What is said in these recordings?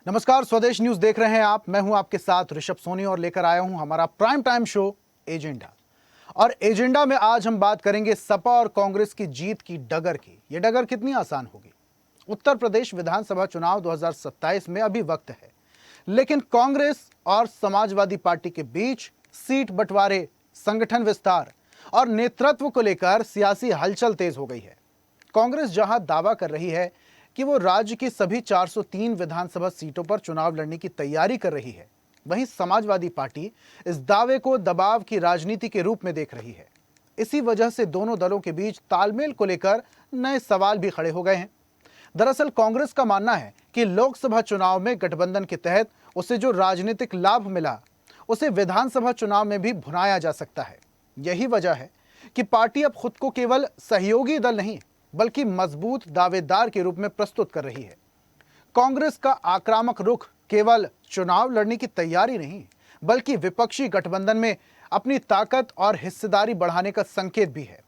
नमस्कार, स्वदेश न्यूज देख रहे हैं आप। मैं हूं आपके साथ ऋषभ सोनी और लेकर आया हूं हमारा प्राइम टाइम शो एजेंडा। और एजेंडा में आज हम बात करेंगे सपा और कांग्रेस की जीत की डगर की। यह डगर कितनी आसान होगी। उत्तर प्रदेश विधानसभा चुनाव 2027 में अभी वक्त है, लेकिन कांग्रेस और समाजवादी पार्टी के बीच सीट बंटवारे, संगठन विस्तार और नेतृत्व को लेकर सियासी हलचल तेज हो गई है। कांग्रेस जहां दावा कर रही है कि वो राज्य की सभी 403 विधानसभा सीटों पर चुनाव लड़ने की तैयारी कर रही है, वहीं समाजवादी पार्टी इस दावे को दबाव की राजनीति के रूप में देख रही है। इसी वजह से दोनों दलों के बीच तालमेल को लेकर नए सवाल भी खड़े हो गए हैं। दरअसल कांग्रेस का मानना है कि लोकसभा चुनाव में गठबंधन के तहत उसे जो राजनीतिक लाभ मिला, उसे विधानसभा चुनाव में भी भुनाया जा सकता है। यही वजह है कि पार्टी अब खुद को केवल सहयोगी दल नहीं बल्कि मजबूत दावेदार के रूप में प्रस्तुत कर रही है। कांग्रेस का आक्रामक रुख केवल चुनाव लड़ने की तैयारी नहीं, बल्कि विपक्षी गठबंधन में अपनी ताकत और हिस्सेदारी बढ़ाने का संकेत भी है।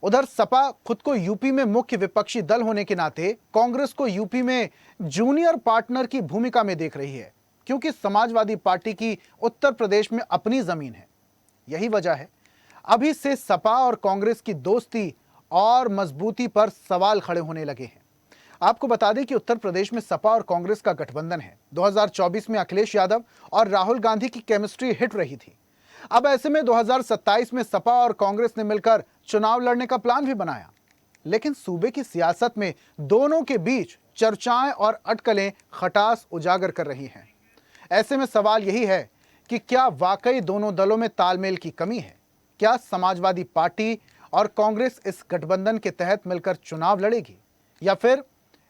उधर सपा खुद को यूपी में मुख्य विपक्षी दल होने के नाते कांग्रेस को यूपी में जूनियर पार्टनर की भूमिका में देख रही है, क्योंकि समाजवादी पार्टी की उत्तर प्रदेश में अपनी जमीन है। यही वजह है अभी से सपा और कांग्रेस की दोस्ती और मजबूती पर सवाल खड़े होने लगे हैं। आपको बता दें कि उत्तर प्रदेश में सपा और कांग्रेस का गठबंधन है। 2024 में अखिलेश यादव और राहुल गांधी की केमिस्ट्री हिट रही थी। अब ऐसे में 2027 में सपा और कांग्रेस ने मिलकर चुनाव लड़ने का प्लान भी बनाया, लेकिन सूबे की सियासत में दोनों के बीच चर्चाएं और अटकलें खटास उजागर कर रही हैं। ऐसे में सवाल यही है कि क्या वाकई दोनों दलों में तालमेल की कमी है? क्या समाजवादी पार्टी और कांग्रेस इस गठबंधन के तहत मिलकर चुनाव लड़ेगी या फिर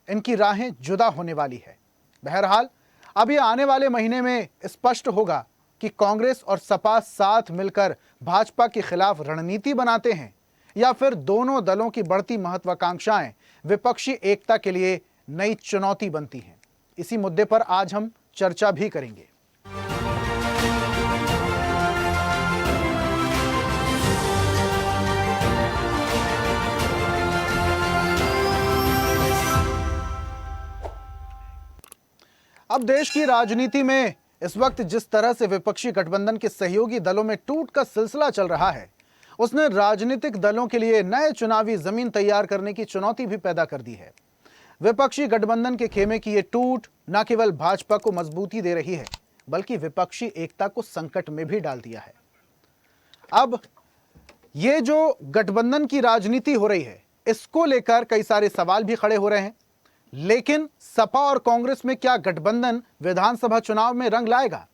इनकी राहें जुदा होने वाली है? बहरहाल अब ये आने वाले महीने में स्पष्ट होगा कि कांग्रेस और सपा साथ मिलकर भाजपा के खिलाफ रणनीति बनाते हैं या फिर दोनों दलों की बढ़ती महत्वाकांक्षाएं विपक्षी एकता के लिए नई चुनौती बनती हैं। इसी मुद्दे पर आज हम चर्चा भी करेंगे। अब देश की राजनीति में इस वक्त जिस तरह से विपक्षी गठबंधन के सहयोगी दलों में टूट का सिलसिला चल रहा है, उसने राजनीतिक दलों के लिए नए चुनावी जमीन तैयार करने की चुनौती भी पैदा कर दी है। विपक्षी गठबंधन के खेमे की ये टूट न केवल भाजपा को मजबूती दे रही है, बल्कि विपक्षी एकता को संकट में भी डाल दिया है। अब ये जो गठबंधन की राजनीति हो रही है, इसको लेकर कई सारे सवाल भी खड़े हो रहे हैं। लेकिन सपा और कांग्रेस में क्या गठबंधन विधानसभा चुनाव में रंग लाएगा?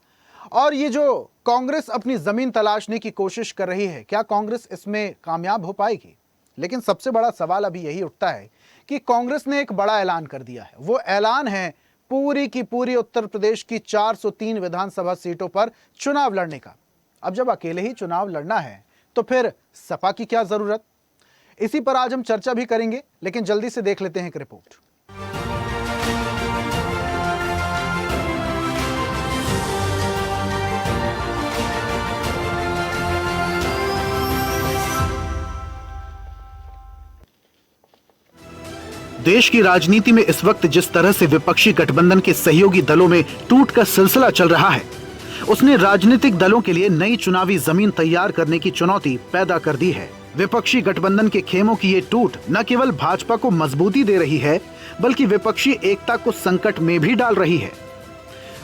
और ये जो कांग्रेस अपनी जमीन तलाशने की कोशिश कर रही है, क्या कांग्रेस इसमें कामयाब हो पाएगी? लेकिन सबसे बड़ा सवाल अभी यही उठता है कि कांग्रेस ने एक बड़ा ऐलान कर दिया है। वो ऐलान है पूरी की पूरी उत्तर प्रदेश की 403 विधानसभा सीटों पर चुनाव लड़ने का। अब जब अकेले ही चुनाव लड़ना है तो फिर सपा की क्या जरूरत? इसी पर आज हम चर्चा भी करेंगे, लेकिन जल्दी से देख लेते हैं एक रिपोर्ट। देश की राजनीति में इस वक्त जिस तरह से विपक्षी गठबंधन के सहयोगी दलों में टूट का सिलसिला चल रहा है, उसने राजनीतिक दलों के लिए नई चुनावी जमीन तैयार करने की चुनौती पैदा कर दी है। विपक्षी गठबंधन के खेमों की ये टूट न केवल भाजपा को मजबूती दे रही है, बल्कि विपक्षी एकता को संकट में भी डाल रही है।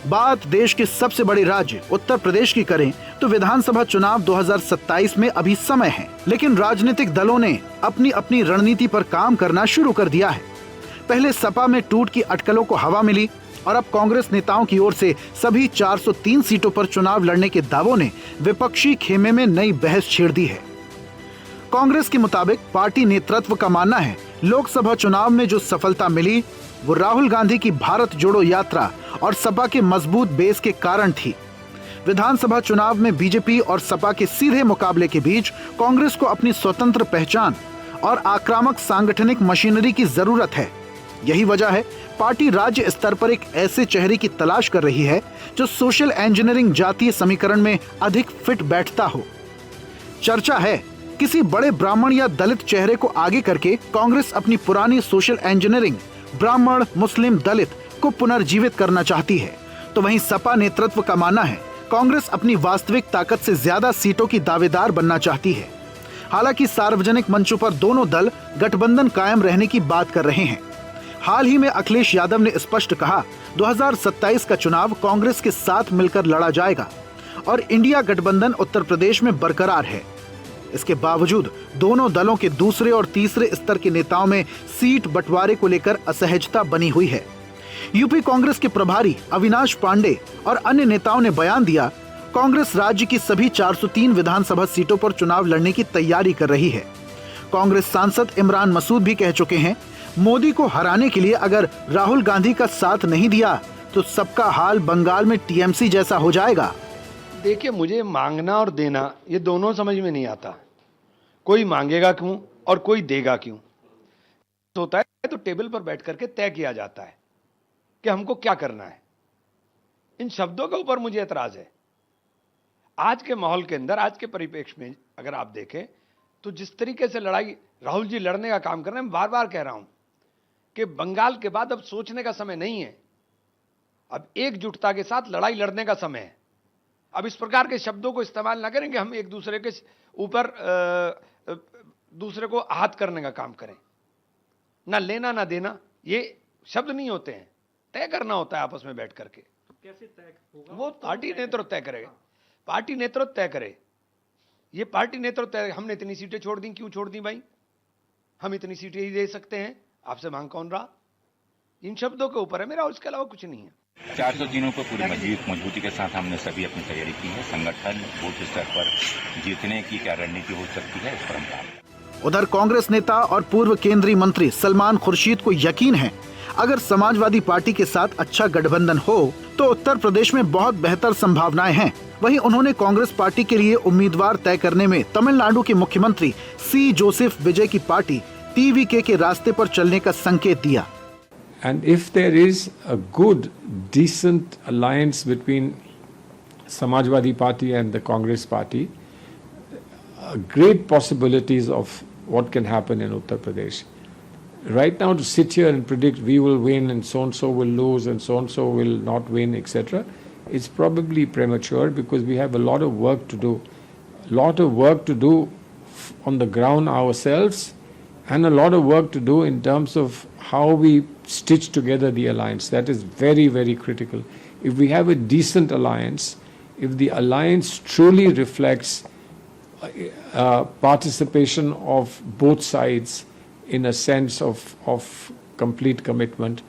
बात देश के सबसे बड़े राज्य उत्तर प्रदेश की करें तो विधानसभा चुनाव 2027 में अभी समय है, लेकिन राजनीतिक दलों ने अपनी अपनी रणनीति पर काम करना शुरू कर दिया है। पहले सपा में टूट की अटकलों को हवा मिली और अब कांग्रेस नेताओं की ओर से सभी 403 सीटों पर चुनाव लड़ने के दावों ने विपक्षी खेमे में नई बहस छेड़ दी है। कांग्रेस के मुताबिक पार्टी नेतृत्व का मानना है लोकसभा चुनाव में जो सफलता मिली वो राहुल गांधी की भारत जोड़ो यात्रा और सपा के मजबूत बेस के कारण थी। विधानसभा चुनाव में बीजेपी और सपा के सीधे मुकाबले के बीच कांग्रेस को अपनी स्वतंत्र पहचान और आक्रामक सांगठनिक मशीनरी की जरूरत है। यही वजह है पार्टी राज्य स्तर पर एक ऐसे चेहरे की तलाश कर रही है जो सोशल इंजीनियरिंग जातीय समीकरण में अधिक फिट बैठता हो। चर्चा है किसी बड़े ब्राह्मण या दलित चेहरे को आगे करके कांग्रेस अपनी पुरानी सोशल इंजीनियरिंग ब्राह्मण, मुस्लिम, दलित को पुनर्जीवित करना चाहती है, तो वहीं सपा नेतृत्व का मानना है कांग्रेस अपनी वास्तविक ताकत से ज्यादा सीटों की दावेदार बनना चाहती है। हालांकि सार्वजनिक मंचों पर दोनों दल गठबंधन कायम रहने की बात कर रहे हैं। हाल ही में अखिलेश यादव ने स्पष्ट कहा 2027 का चुनाव कांग्रेस के साथ मिलकर लड़ा जाएगा और इंडिया गठबंधन उत्तर प्रदेश में बरकरार है। इसके बावजूद दोनों दलों के दूसरे और तीसरे स्तर के नेताओं में सीट बंटवारे को लेकर असहजता बनी हुई है। यूपी कांग्रेस के प्रभारी अविनाश पांडे और अन्य नेताओं ने बयान दिया, कांग्रेस राज्य की सभी 403 विधानसभा सीटों पर चुनाव लड़ने की तैयारी कर रही है। कांग्रेस सांसद इमरान मसूद भी कह चुके हैं, मोदी को हराने के लिए अगर राहुल गांधी का साथ नहीं दिया तो सबका हाल बंगाल में टीएमसी जैसा हो जाएगा। देखिए, मुझे मांगना और देना ये दोनों समझ में नहीं आता। कोई मांगेगा क्यों और कोई देगा क्यों होता है तो टेबल पर बैठ करके तय किया जाता है कि हमको क्या करना है। इन शब्दों के ऊपर मुझे एतराज है। आज के माहौल के अंदर, आज के परिप्रेक्ष्य में अगर आप देखें तो जिस तरीके से लड़ाई राहुल जी लड़ने का काम कर रहे हैं, मैं बार बार कह रहा हूं कि बंगाल के बाद अब सोचने का समय नहीं है, अब एकजुटता के साथ लड़ाई लड़ने का समय है। अब इस प्रकार के शब्दों को इस्तेमाल ना करें कि हम एक दूसरे के ऊपर दूसरे को आहत करने का काम करें। ना लेना ना देना ये शब्द नहीं होते हैं, तय करना होता है आपस में बैठ करके। कैसे तय होगा? वो पार्टी नेतृत्व तय करेगा, पार्टी नेतृत्व तय करे। ये पार्टी नेतृत्व तय। हमने इतनी सीटें छोड़ दी, क्यों छोड़ दी भाई? हम इतनी सीटें ही दे सकते हैं, आपसे मांग कौन रहा? इन शब्दों के ऊपर है मेरा, और इसके अलावा कुछ नहीं है। 403 पर पूरी मजबूती के साथ हमने सभी अपनी तैयारी की है। संगठन बूथ स्तर पर जीतने की क्या रणनीति हो सकती है, इस पर हम काम। उधर कांग्रेस नेता और पूर्व केंद्रीय मंत्री सलमान खुर्शीद को यकीन है, अगर समाजवादी पार्टी के साथ अच्छा गठबंधन हो तो उत्तर प्रदेश में बहुत बेहतर संभावनाएं हैं। वहीं उन्होंने कांग्रेस पार्टी के लिए उम्मीदवार तय करने में तमिलनाडु के मुख्यमंत्री सी जोसेफ विजय की पार्टी टीवीके के रास्ते पर चलने का संकेत दिया। And if there is a good, decent alliance between Samajwadi Party and the Congress Party, great possibilities of what can happen in Uttar Pradesh. Right now, to sit here and predict we will win and so will lose and so will not win, etc., it's probably premature because we have a lot of work to do. Lot of work to do on the ground ourselves, and a lot of work to do in terms of how we stitch together the alliance. That is very, very critical. If we have a decent alliance, if the alliance truly reflects participation of both sides in a sense of complete commitment,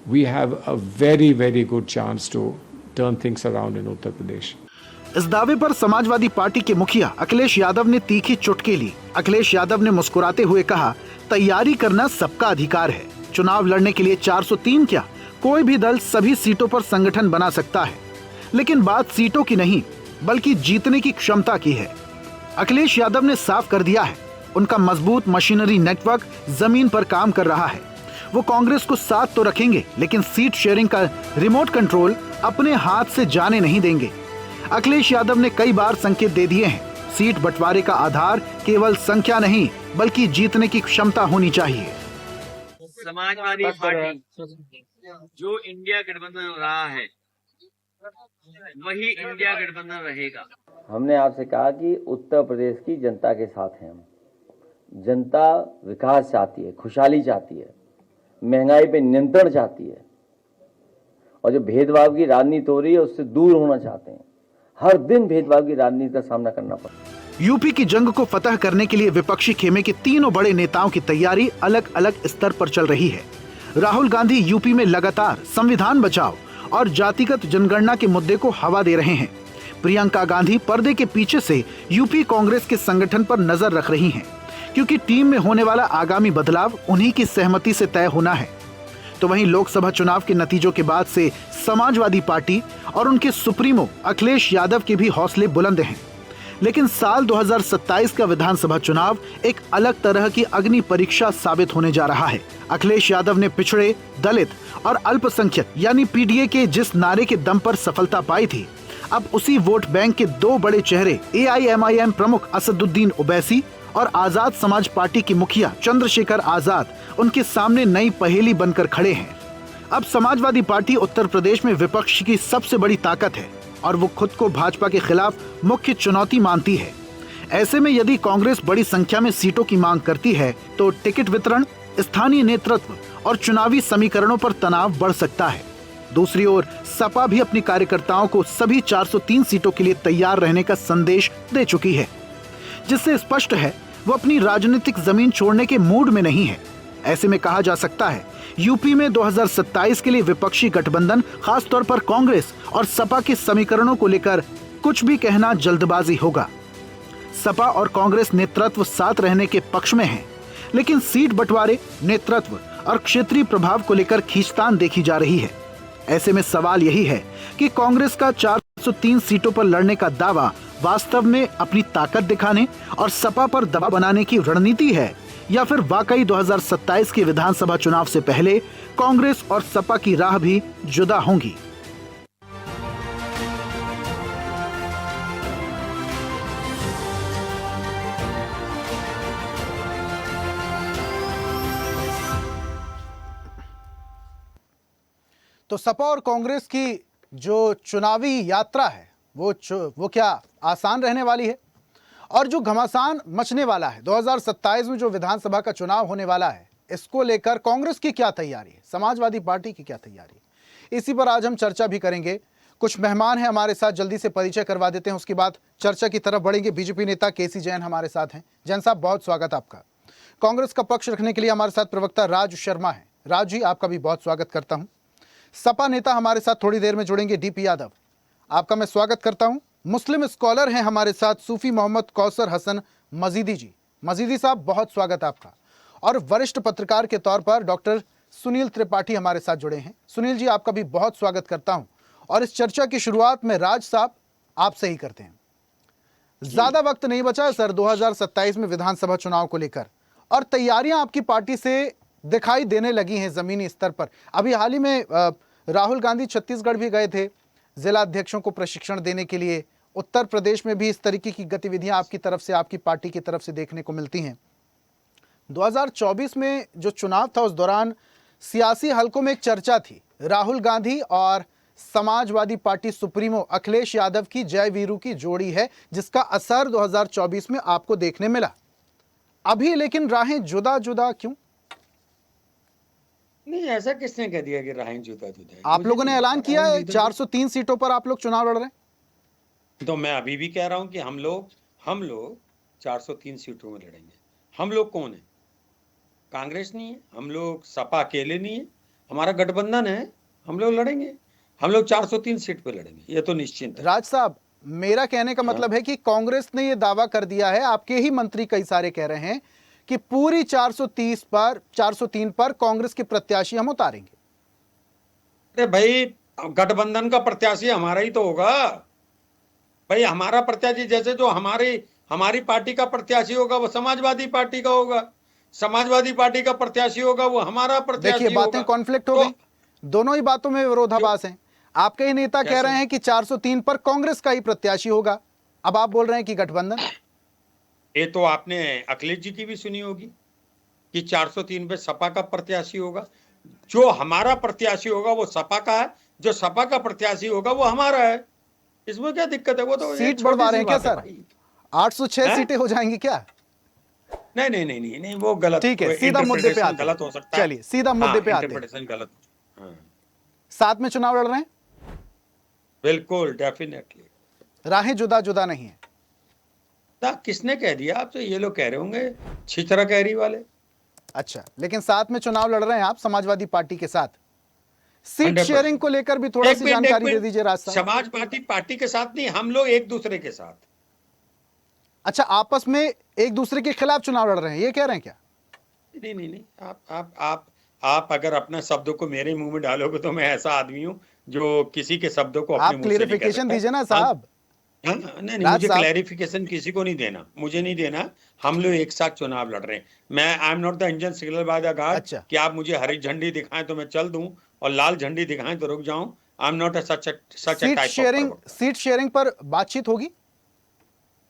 we have a very, very good chance to turn things around in Uttar Pradesh. इस दावे पर Samajwadi party के मुखिया अखिलेश यादव ने तीखी चुटकी ली। अखिलेश यादव ने मुस्कुराते हुए कहा, तैयारी करना सबका अधिकार है। चुनाव लड़ने के लिए 403 क्या, कोई भी दल सभी सीटों पर संगठन बना सकता है, लेकिन बात सीटों की नहीं बल्कि जीतने की क्षमता की है। अखिलेश यादव ने साफ कर दिया है, उनका मजबूत मशीनरी नेटवर्क जमीन पर काम कर रहा है। वो कांग्रेस को साथ तो रखेंगे, लेकिन सीट शेयरिंग का रिमोट कंट्रोल अपने हाथ से जाने नहीं देंगे। अखिलेश यादव ने कई बार संकेत दे दिए हैं, सीट बंटवारे का आधार केवल संख्या नहीं बल्कि जीतने की क्षमता होनी चाहिए। समाजवादी पार्टी जो इंडिया गठबंधन रहा है वही इंडिया गठबंधन रहेगा। हमने आपसे कहा कि उत्तर प्रदेश की जनता के साथ हैं हम। जनता विकास चाहती है, खुशहाली चाहती है, महंगाई पे नियंत्रण चाहती है, और जो भेदभाव की राजनीति हो रही है उससे दूर होना चाहते हैं। हर दिन भेदभाव की राजनीति का सामना करना पड़ता है। यूपी की जंग को फतह करने के लिए विपक्षी खेमे के तीनों बड़े नेताओं की तैयारी अलग अलग स्तर पर चल रही है। राहुल गांधी यूपी में लगातार संविधान बचाओ और जातिगत जनगणना के मुद्दे को हवा दे रहे हैं। प्रियंका गांधी पर्दे के पीछे से यूपी कांग्रेस के संगठन पर नजर रख रही हैं, क्योंकि टीम में होने वाला आगामी बदलाव उन्हीं की सहमति से तय होना है। तो वहीं लोकसभा चुनाव के नतीजों के बाद से समाजवादी पार्टी और उनके सुप्रीमो अखिलेश यादव के भी हौसले बुलंद हैं। लेकिन साल 2027 का विधानसभा चुनाव एक अलग तरह की अग्नि परीक्षा साबित होने जा रहा है। अखिलेश यादव ने पिछड़े, दलित और अल्पसंख्यक यानी पीडीए के जिस नारे के दम पर सफलता पाई थी, अब उसी वोट बैंक के दो बड़े चेहरे एआईएमआईएम प्रमुख असदुद्दीन ओवैसी और आजाद समाज पार्टी के मुखिया चंद्रशेखर आजाद उनके सामने नई पहेली बनकर खड़े हैं। अब समाजवादी पार्टी उत्तर प्रदेश में विपक्ष की सबसे बड़ी ताकत है और वो खुद को भाजपा के खिलाफ मुख्य चुनौती मानती है। ऐसे में यदि कांग्रेस बड़ी संख्या में सीटों की मांग करती है तो टिकट वितरण, स्थानीय नेतृत्व और चुनावी समीकरणों पर तनाव बढ़ सकता है। दूसरी ओर सपा भी अपनी कार्यकर्ताओं को सभी 403 सीटों के लिए तैयार रहने का संदेश दे चुकी है, जिससे स्पष्ट है वो अपनी राजनीतिक जमीन छोड़ने के मूड में नहीं है। ऐसे में कहा जा सकता है यूपी में 2027 के लिए विपक्षी गठबंधन, खासतौर पर कांग्रेस और सपा के समीकरणों को लेकर कुछ भी कहना जल्दबाजी होगा। सपा और कांग्रेस नेतृत्व साथ रहने के पक्ष में है, लेकिन सीट बंटवारे, नेतृत्व और क्षेत्रीय प्रभाव को लेकर खींचतान देखी जा रही है। ऐसे में सवाल यही है कि कांग्रेस का 403 सीटों पर लड़ने का दावा वास्तव में अपनी ताकत दिखाने और सपा पर दबाव बनाने की रणनीति है या फिर वाकई 2027 के विधानसभा चुनाव से पहले कांग्रेस और सपा की राह भी जुदा होंगी। तो सपा और कांग्रेस की जो चुनावी यात्रा है वो क्या आसान रहने वाली है? और जो घमासान मचने वाला है 2027 में जो विधानसभा का चुनाव होने वाला है, इसको लेकर कांग्रेस की क्या तैयारी है, समाजवादी पार्टी की क्या तैयारी है, इसी पर आज हम चर्चा भी करेंगे। कुछ मेहमान हैं हमारे साथ, जल्दी से परिचय करवा देते हैं, उसके बाद चर्चा की तरफ बढ़ेंगे। बीजेपी नेता केसी जैन हमारे साथ हैं। जैन साहब, बहुत स्वागत आपका। कांग्रेस का पक्ष रखने के लिए हमारे साथ प्रवक्ता राज शर्मा है। राज जी, आपका भी बहुत स्वागत करता हूं। सपा नेता हमारे साथ थोड़ी देर में जुड़ेंगे, डीपी यादव, आपका मैं स्वागत करता हूं। मुस्लिम स्कॉलर हैं हमारे साथ सूफी मोहम्मद कौसर हसन मजीदी जी। मजीदी साहब, बहुत स्वागत आपका। और वरिष्ठ पत्रकार के तौर पर डॉक्टर सुनील त्रिपाठी हमारे साथ जुड़े हैं। सुनील जी, आपका भी बहुत स्वागत करता हूं। और इस चर्चा की शुरुआत में राज साहब आपसे ही करते हैं। ज्यादा वक्त नहीं बचा है सर 2027 में विधानसभा चुनाव को लेकर, और तैयारियां आपकी पार्टी से दिखाई देने लगी हैं जमीनी स्तर पर। अभी हाल ही में राहुल गांधी छत्तीसगढ़ भी गए थे जिला अध्यक्षों को प्रशिक्षण देने के लिए। उत्तर प्रदेश में भी इस तरीके की गतिविधियां आपकी तरफ से, आपकी पार्टी की तरफ से देखने को मिलती हैं। 2024 में जो चुनाव था उस दौरान सियासी हलकों में एक चर्चा थी, राहुल गांधी और समाजवादी पार्टी सुप्रीमो अखिलेश यादव की जय वीरू की जोड़ी है, जिसका असर 2024 में आपको देखने मिला। अभी लेकिन राहें जुदा जुदा क्यों? नहीं, ऐसा किसने कह दिया कि राहें जुदा जुदा है? आप लोगों ने ऐलान किया है 403 सीटों पर आप लोग चुनाव लड़ रहे हैं। तो मैं अभी भी कह रहा हूं कि हम लोग 403 सीटों में लड़ेंगे। हम लोग कौन है? कांग्रेस नहीं है, हम लोग सपा अकेले नहीं है, हमारा गठबंधन है, हम लोग लड़ेंगे। हम लोग 403 सीट पे लड़ेंगे, ये तो निश्चित है। राज साहब, मेरा कहने का मतलब है कि कांग्रेस ने यह दावा कर दिया है, आपके ही मंत्री कई सारे कह रहे हैं कि पूरी 403 पर कांग्रेस के प्रत्याशी हम उतारेंगे। अरे भाई, गठबंधन का प्रत्याशी हमारा ही तो होगा भाई। हमारा प्रत्याशी जैसे जो हमारी पार्टी का प्रत्याशी होगा वो समाजवादी पार्टी का होगा, समाजवादी पार्टी का प्रत्याशी होगा वो हमारा प्रत्याशी होगा। देखिए, बातें कॉन्फ्लिक्ट हो गई, दोनों ही बातों में विरोधाभास हैं। आपके ही नेता कह रहे हैं कि 403 पर कांग्रेस का ही प्रत्याशी होगा, अब आप बोल रहे हैं कि गठबंधन। ये तो आपने अखिलेश जी की भी सुनी होगी कि 403 पे सपा का प्रत्याशी होगा। जो हमारा प्रत्याशी होगा वो सपा का है, जो सपा का प्रत्याशी होगा वो हमारा है। इसमें क्या दिक्कत है? वो तो सीट बढ़वा रहे हैं क्या सर? 806 सीटें हो जाएंगी क्या? नहीं, वो गलत। ठीक है, सीधा मुद्दे पे आते हैं। गलत हो सकता है। चलिए सीधा मुद्दे पे आते हैं। गलत। हाँ। साथ में चुनाव लड़ रहे हैं, बिल्कुल, डेफिनेटली। राहें जुदा जुदा नहीं है। किसने कह दिया आपसे? ये लोग कह रहे होंगे, छिचरा कैरी वाले। अच्छा, लेकिन साथ में चुनाव लड़ रहे हैं आप समाजवादी पार्टी के साथ। सीट 100%। शेयरिंग को लेकर भी थोड़ा सी जानकारी दे दीजिए राज साहब। समाजवादी पार्टी के साथ नहीं, हम लोग एक दूसरे के साथ। अच्छा, आपस में एक दूसरे के खिलाफ चुनाव लड़ रहे हैं, ये कह रहे हैं क्या? नहीं। आप अगर अपना शब्दों को मेरे मुंह में डालोगे तो मैं ऐसा आदमी हूं जो किसी के शब्दों को आप क्लेरिफिकेशन दीजिए ना साहब। नहीं, मुझे क्लैरिफिकेशन किसी को नहीं देना, मुझे नहीं देना। हम लोग एक साथ चुनाव लड़ रहे हैं। मैं I am not the engine signal by the guard. अच्छा। कि आप मुझे हरी झंडी दिखाएं तो मैं चल दूं और लाल झंडी दिखाएं तो रुक जाऊं। I am not such a seat sharing पर बातचीत होगी।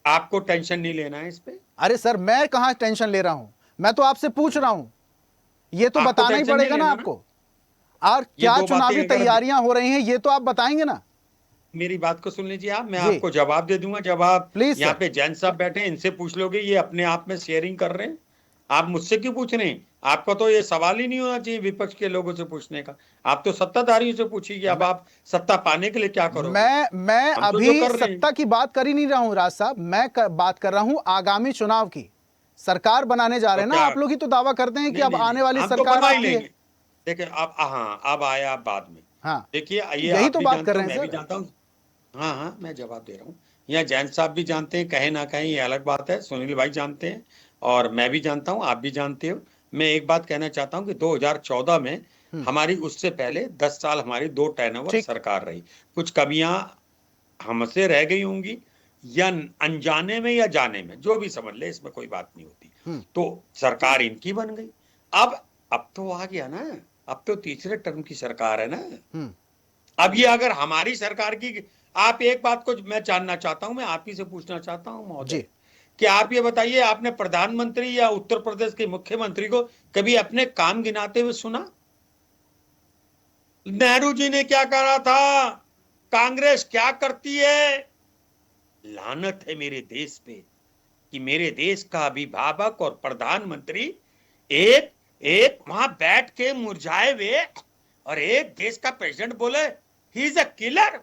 आपको टेंशन नहीं लेना है इस पे। अरे सर, मैं कहां टेंशन ले रहा हूं, मैं तो आपसे पूछ रहा हूं, ये तो बताना ही पड़ेगा ना आपको। और क्या दो बातें चुनावी अगर- तैयारियां हो रही हैं ये तो आप बताएंगे ना। मेरी बात को सुन लीजिए आप, मैं जी। आपको जवाब दे दूंगा। जब आप प्लीज यहाँ सर। पे जैन साहब बैठे हैं, इनसे पूछ लोगे, ये अपने आप में शेयरिंग कर रहे हैं। आप मुझसे क्यों पूछ रहे हैं? आपको तो ये सवाल ही नहीं होना चाहिए विपक्ष के लोगों से पूछने का। आप तो सत्ताधारियों से पूछिए कि अब आप सत्ता पाने के लिए क्या करोगे। मैं हम तो अभी जो कर रहे हैं। सत्ता की बात कर ही नहीं रहा हूं राज साहब, बात कर रहा हूं आगामी चुनाव की। सरकार बनाने जा रहे हैं तो ना क्या- आप लोग ही तो दावा करते हैं कि नहीं, अब नहीं, आने वाली हम तो सरकार बना ही आपकी है। लेंगे। देखिए अब, हाँ, अब आया आप बाद में। हाँ देखिए ये यही आप तो भी बात जानते कर हो, रहे हैं मैं भी सर। जानता हूँ। हाँ हाँ, मैं जवाब दे रहा हूँ। यहाँ जैन साहब भी जानते हैं, कहे ना कहें, ये अलग बात है। सुनील भाई जानते हैं और मैं भी जानता हूँ, आप भी जानते हो। मैं एक बात कहना चाहता हूँ कि 2014 में हमारी, उससे पहले 10 साल हमारी 2 टर्नओवर ठीक। सरकार रही। कुछ कमियां हमसे रह गई होंगी, या अनजाने में या जाने में, जो भी समझ ले, इसमें कोई बात नहीं होती। तो सरकार इनकी बन गई। अब तो आ गया ना, अब तो तीसरे टर्म की सरकार है ना। अब ये अगर हमारी सरकार की, आप एक बात को मैं जानना चाहता हूं, मैं आप ही से पूछना चाहता हूं महोदय, कि आप ये बताइए, आपने प्रधानमंत्री या उत्तर प्रदेश के मुख्यमंत्री को कभी अपने काम गिनाते हुए सुना? नेहरू जी ने क्या करा था, कांग्रेस क्या करती है? लानत है मेरे देश पे कि मेरे देश का अभिभावक और प्रधानमंत्री एक एक वहां बैठ के मुरझाए हुए, और एक देश का प्रेसिडेंट बोले he is a killer.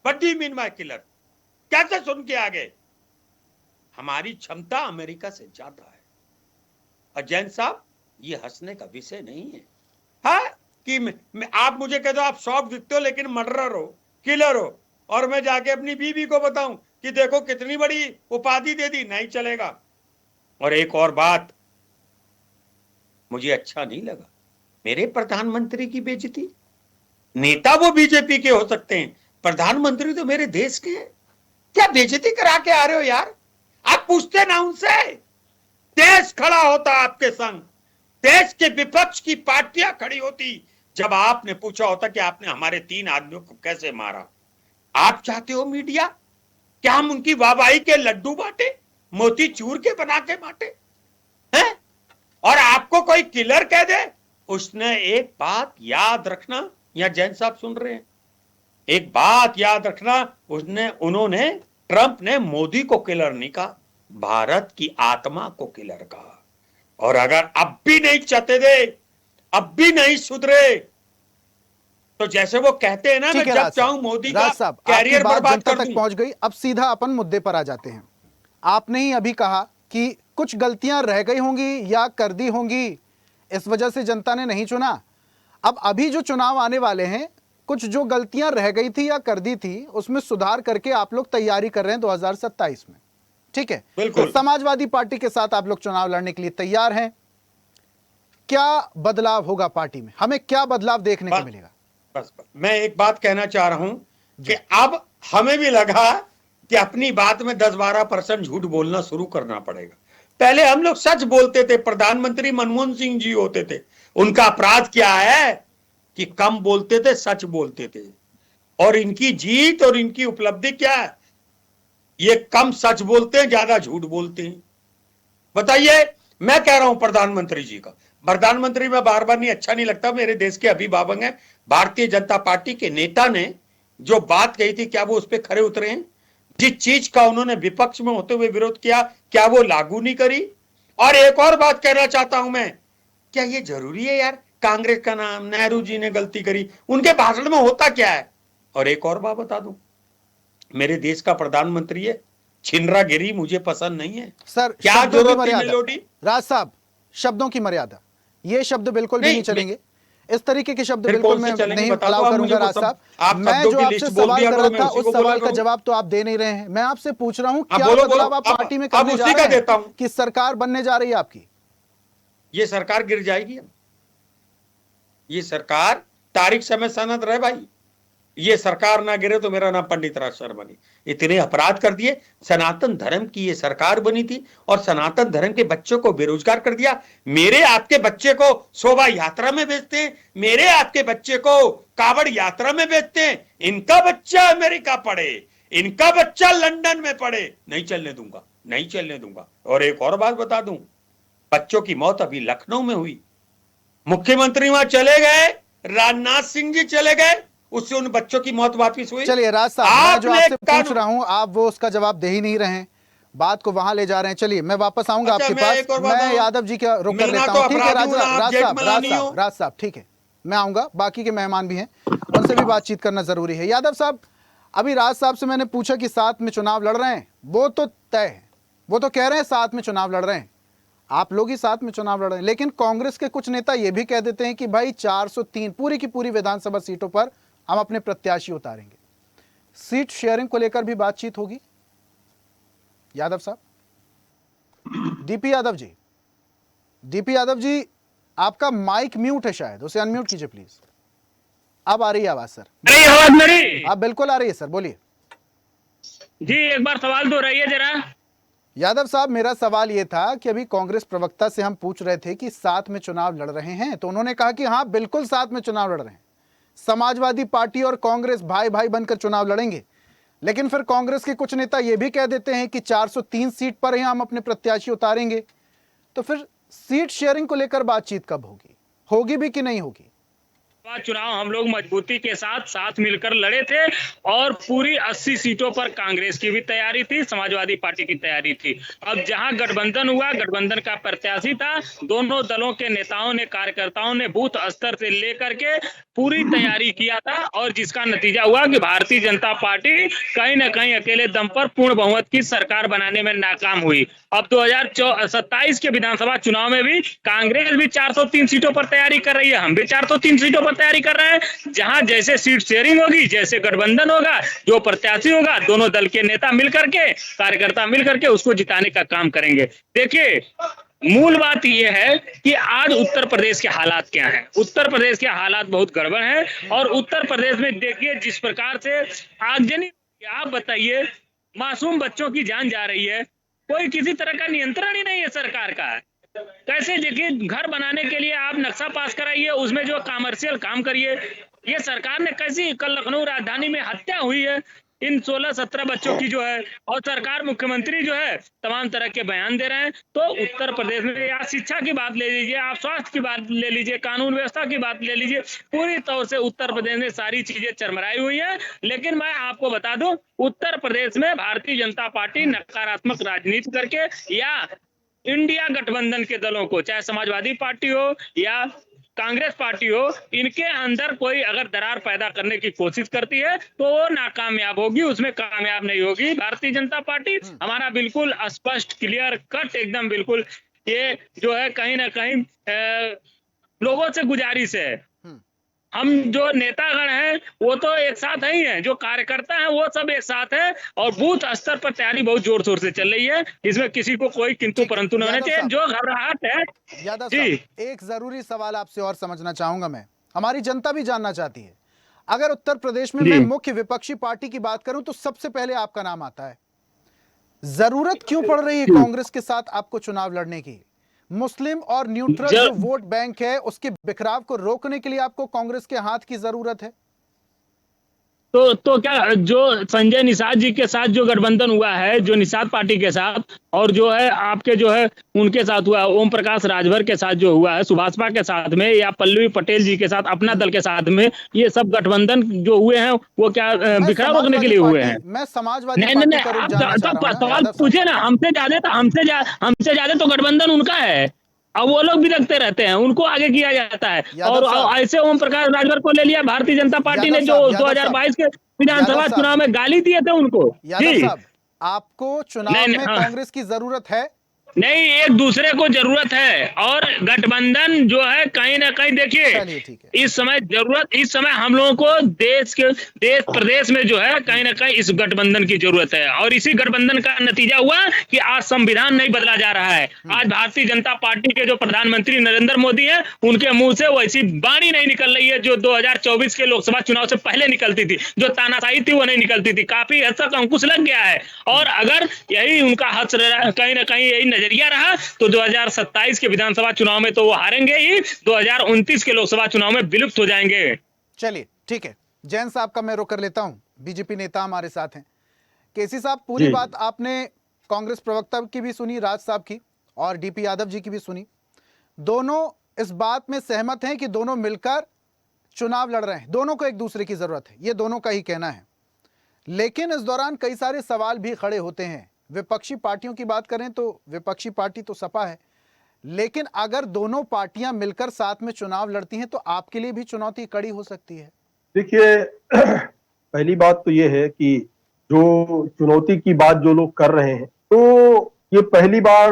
What do you mean by killer? कैसे सुन के आ गए? हमारी क्षमता अमेरिका से ज्यादा है। और जैन साहब, ये हंसने का विषय नहीं है। हाँ, कि आप मुझे कह दो आप सॉफ्ट दिखते हो लेकिन मर्डरर हो, किलर हो, और मैं जाके अपनी बीवी को बताऊं कि देखो कितनी बड़ी उपाधि दे दी, नहीं चलेगा। और एक और बात मुझे अच्छा नहीं लगा, मेरे प्रधानमंत्री की बेइज्जती। नेता वो बीजेपी के हो सकते हैं, प्रधानमंत्री तो मेरे देश के हैं। क्या बेइज्जती करा के आ रहे हो यार? आप पूछते ना उनसे। देश खड़ा होता आपके संग, देश के विपक्ष की पार्टियां खड़ी होती जब आपने पूछा होता कि आपने हमारे 3 आदमियों को कैसे मारा। आप चाहते हो मीडिया, क्या हम उनकी वाहवाही के लड्डू बांटे, मोती चूर के बना के बांटे हैं? और आपको कोई किलर कह दे, उसने एक बात याद रखना, या जैन साहब सुन रहे हैं, एक बात याद रखना, उन्होंने, ट्रंप ने मोदी को किलर नहीं कहा, भारत की आत्मा को किलर कहा। और अगर अब भी नहीं चाहते थे, अब भी नहीं सुधरे, तो जैसे वो कहते हैं ना, मैं जब चाहूं मोदी का कैरियर बर्बाद कर दूं। पहुंच गई। अब सीधा अपन मुद्दे पर आ जाते हैं। आपने ही अभी कहा कि कुछ गलतियां रह गई होंगी या कर दी होंगी, इस वजह से जनता ने नहीं चुना। अब अभी जो चुनाव आने वाले हैं, कुछ जो गलतियां रह गई थी या कर दी थी, उसमें सुधार करके आप लोग तैयारी कर रहे हैं 2027 में, ठीक है? बिल्कुल। तो समाजवादी पार्टी के साथ आप लोग चुनाव लड़ने के लिए तैयार हैं। क्या बदलाव होगा पार्टी में? हमें क्या बदलाव देखने को मिलेगा? बस मैं एक बात कहना चाह रहा हूं कि अब हमें भी लगा कि अपनी बात में 10-12% झूठ बोलना शुरू करना पड़ेगा। पहले हम लोग सच बोलते थे, प्रधानमंत्री मनमोहन सिंह जी होते थे, उनका अपराध क्या है कि कम बोलते थे, सच बोलते थे। और इनकी जीत और इनकी उपलब्धि क्या है? ये कम सच बोलते हैं, ज्यादा झूठ बोलते हैं। बताइए, मैं कह रहा हूं प्रधानमंत्री जी का, प्रधानमंत्री में बार बार नहीं, अच्छा नहीं लगता, मेरे देश के अभिभावक हैं। भारतीय जनता पार्टी के नेता ने जो बात कही थी, क्या वो उस पर खरे उतरे हैं? जिस चीज का उन्होंने विपक्ष में होते हुए विरोध किया, क्या वो लागू नहीं करी? और एक और बात कहना चाहता हूं मैं, क्या ये जरूरी है यार, कांग्रेस का नाम, नेहरू जी ने गलती करी, उनके भाषण में होता क्या है? और एक और बात बता दूं, मेरे देश का प्रधानमंत्री है, छिनरागिरी मुझे पसंद नहीं है। सर, क्या जरूरत थी मेलोडी? राज साहब, शब्दों की मर्यादा, ये शब्द बिल्कुल भी नहीं चलेंगे। इस तरीके के शब्द बिल्कुल मैं नहीं अलाउ करूंगा राज साहब। मैं जो आपसे सवाल कर रहा था, उस सवाल का जवाब तो आप दे नहीं रहे हैं। मैं आपसे पूछ रहा हूं, क्या बदलाव आप पार्टी में करने जा रहे हैं? कि सरकार बनने जा रही है आपकी? ये सरकार गिर जाएगी। ये सरकार, तारीख समय सनद रहे भाई, ये सरकार ना गिरे तो मेरा नाम पंडित राज शर्मा नहीं। इतने अपराध कर दिए, सनातन धर्म की ये सरकार बनी थी और सनातन धर्म के बच्चों को बेरोजगार कर दिया। मेरे आपके बच्चे को शोभा यात्रा में भेजते हैं, मेरे आपके बच्चे को कावड़ यात्रा में भेजते हैं। इनका बच्चा अमेरिका पढ़े, इनका बच्चा लंदन में पढ़े, नहीं चलने दूंगा, नहीं चलने दूंगा। और एक और बात बता दूं, बच्चों की मौत अभी लखनऊ में हुई, मुख्यमंत्री वहां चले गए, राजनाथ सिंह जी चले गए, उससे उन बच्चों की मौत वापिस हुई। चलिए राज साहब, मैं जो आपने आपसे पूछ कानून- रहा हूं आप वो उसका जवाब दे ही नहीं रहे हैं, बात को वहां ले जा रहे हैं। चलिए मैं वापस आऊंगा अच्छा, आपके मैं एक पास। और बात मैं बताऊं? यादव जी का रुक कर मिलना लेता तो हूं। ठीक है अपराधी हूं ना, आप जेठमलानी हो। राज साहब ठीक है, मैं आऊंगा, बाकी के मेहमान भी हैं, उनसे भी बातचीत करना जरूरी है। यादव साहब, अभी राज साहब से मैंने पूछा कि साथ में चुनाव लड़ रहे हैं, वो तो तय है, वो तो कह रहे हैं साथ में चुनाव लड़ रहे हैं, आप लोग ही साथ में चुनाव लड़ रहे हैं। लेकिन कांग्रेस के कुछ नेता ये भी कह देते हैं कि भाई 403 पूरी की पूरी विधानसभा सीटों पर हम अपने प्रत्याशी उतारेंगे। सीट शेयरिंग को लेकर भी बातचीत होगी यादव साहब? डीपी यादव जी, आपका माइक म्यूट है, शायद उसे अनम्यूट कीजिए प्लीज। अब आ रही है आवाज सर। अरे आवाज मेरी? आप बिल्कुल आ रही है सर, बोलिए। जी एक बार सवाल दोहराइए जरा। यादव साहब, मेरा सवाल यह था कि अभी कांग्रेस प्रवक्ता से हम पूछ रहे थे कि साथ में चुनाव लड़ रहे हैं, तो उन्होंने कहा कि हाँ बिल्कुल साथ में चुनाव लड़ रहे हैं, समाजवादी पार्टी और कांग्रेस भाई भाई बनकर चुनाव लड़ेंगे। लेकिन फिर कांग्रेस के कुछ नेता यह भी कह देते हैं कि 403 सीट पर ही हम अपने प्रत्याशी उतारेंगे। तो फिर सीट शेयरिंग को लेकर बातचीत कब होगी, होगी भी कि नहीं होगी? चुनाव हम लोग मजबूती के साथ मिलकर लड़े थे और पूरी 80 सीटों पर कांग्रेस की भी तैयारी थी, समाजवादी पार्टी की तैयारी थी। अब जहां गठबंधन हुआ, गठबंधन का प्रत्याशी था, दोनों दलों के नेताओं ने, कार्यकर्ताओं ने बूथ स्तर से लेकर के पूरी तैयारी किया था और जिसका नतीजा हुआ कि भारतीय जनता पार्टी कहीं ना कहीं अकेले दम पर पूर्ण बहुमत की सरकार बनाने में नाकाम हुई। अब 2027 के विधानसभा चुनाव में भी कांग्रेस भी 403 सीटों पर तैयारी कर रही है, हम भी 403 सीटों पर तैयारी कर रहे हैं। जहां जैसे सीट शेयरिंग होगी, जैसे गठबंधन होगा, जो प्रत्याशी होगा, दोनों दल के नेता मिलकर के, कार्यकर्ता मिलकर के उसको जिताने का काम करेंगे। देखिए, मूल बात यह है कि आज उत्तर प्रदेश के हालात क्या हैं। उत्तर प्रदेश के हालात बहुत गड़बड़ हैं और उत्तर प्रदेश में देखिए जिस प्रकार से आगजनी, आप बताइए, मासूम बच्चों की जान जा रही है, कोई किसी तरह का नियंत्रण ही नहीं है सरकार का। कैसे देखिए, घर बनाने के लिए आप नक्शा पास कराइए, उसमें जो कमर्शियल काम करिए। ये सरकार ने कैसी, कल लखनऊ राजधानी में हत्या हुई है इन 16-17 बच्चों की जो है, और सरकार, मुख्यमंत्री जो है तमाम तरह के बयान दे रहे हैं। तो उत्तर प्रदेश में आप शिक्षा की बात ले लीजिए, आप स्वास्थ्य की बात ले लीजिए, कानून व्यवस्था की बात ले लीजिए, पूरी तौर से उत्तर प्रदेश में सारी चीजें चरमराई हुई है। लेकिन मैं आपको बता दूं, उत्तर प्रदेश में भारतीय जनता पार्टी नकारात्मक राजनीति करके या इंडिया गठबंधन के दलों को, चाहे समाजवादी पार्टी हो या कांग्रेस पार्टी हो, इनके अंदर कोई अगर दरार पैदा करने की कोशिश करती है तो वो नाकामयाब होगी, उसमें कामयाब नहीं होगी भारतीय जनता पार्टी। हमारा बिल्कुल स्पष्ट, क्लियर कट, एकदम बिल्कुल ये जो है कहीं ना कहीं लोगों से गुजारिश है, हम जो नेतागण हैं वो तो एक साथ ही हैं, जो कार्यकर्ता हैं वो सब एक साथ हैं और बूथ स्तर पर तैयारी बहुत जोर शोर से चल रही है। इसमें किसी को कोई किंतु परंतु न होना चाहिए। जो घबराहट है, यादव जी। साहब, एक जरूरी सवाल आपसे और समझना चाहूंगा मैं, हमारी जनता भी जानना चाहती है। अगर उत्तर प्रदेश में जी। मैं मुख्य विपक्षी पार्टी की बात करूं तो सबसे पहले आपका नाम आता है। जरूरत क्यों पड़ रही है कांग्रेस के साथ आपको चुनाव लड़ने की? मुस्लिम और न्यूट्रल जो वोट बैंक है उसके बिखराव को रोकने के लिए आपको कांग्रेस के हाथ की जरूरत है। तो क्या जो संजय निषाद जी के साथ जो गठबंधन हुआ है, जो निषाद पार्टी के साथ, और जो है आपके जो है उनके साथ हुआ, ओम प्रकाश राजभर के साथ जो हुआ है, सुभाषपा के साथ में, या पल्लवी पटेल जी के साथ, अपना दल के साथ में, ये सब गठबंधन जो हुए हैं वो क्या बिखराव रोकने के लिए हुए हैं? मैं समाजवादी नहीं पार्टी नहीं, का रुख आप जानना चाह रहा हूं सवाल यादव साहब। पूछे ना, हमसे ज्यादा तो गठबंधन उनका है। अब वो लोग भी रखते रहते हैं, उनको आगे किया जाता है। यादव साहब। और ऐसे ओम प्रकाश राजभर को ले लिया भारतीय जनता पार्टी ने, जो 2022 के विधानसभा चुनाव में गाली दिए थे उनको। यादव जी। साहब, आपको चुनाव नहीं, में हाँ। कांग्रेस की जरूरत है? नहीं, एक दूसरे को जरूरत है और गठबंधन जो है कहीं ना कहीं, देखिए चलिए ठीक है। इस समय हम लोगों को देश प्रदेश में जो है कहीं ना कहीं इस गठबंधन की जरूरत है। और इसी गठबंधन का नतीजा हुआ कि आज संविधान नहीं बदला जा रहा है। आज भारतीय जनता पार्टी के जो प्रधानमंत्री नरेंद्र मोदी हैं, उनके मुंह से वैसी वाणी नहीं निकल रही है जो 2024 के लोकसभा चुनाव से पहले निकलती थी। जो तानाशाही थी वो नहीं निकलती थी, काफी हद तक अंकुश लग गया है। और अगर यही उनका हद कहीं ना कहीं यही नजरिया रहा तो 2027 के विधानसभा चुनाव में तो वो हारेंगे ही, 2029 के लोकसभा चुनाव में विलुप्त हो जाएंगे। चलिए ठीक है, जैन साहब का मैं रुख कर लेता हूं, बीजेपी नेता हमारे साथ हैं। केसी साहब, पूरी बात आपने कांग्रेस प्रवक्ता की भी सुनी, राज साहब की, और डीपी यादव जी की भी सुनी। दोनों इस बात में सहमत हैं कि दोनों मिलकर चुनाव लड़ रहे हैं, दोनों को एक दूसरे की जरूरत है, ये दोनों का ही कहना है। लेकिन इस दौरान कई सारे सवाल भी खड़े होते हैं। विपक्षी पार्टियों की बात करें तो विपक्षी पार्टी तो सपा है, लेकिन अगर दोनों पार्टियां मिलकर साथ में चुनाव लड़ती हैं तो आपके लिए भी चुनौती कड़ी हो सकती है। देखिए, पहली बात तो ये है कि जो चुनौती की बात जो लोग कर रहे हैं, तो ये पहली बार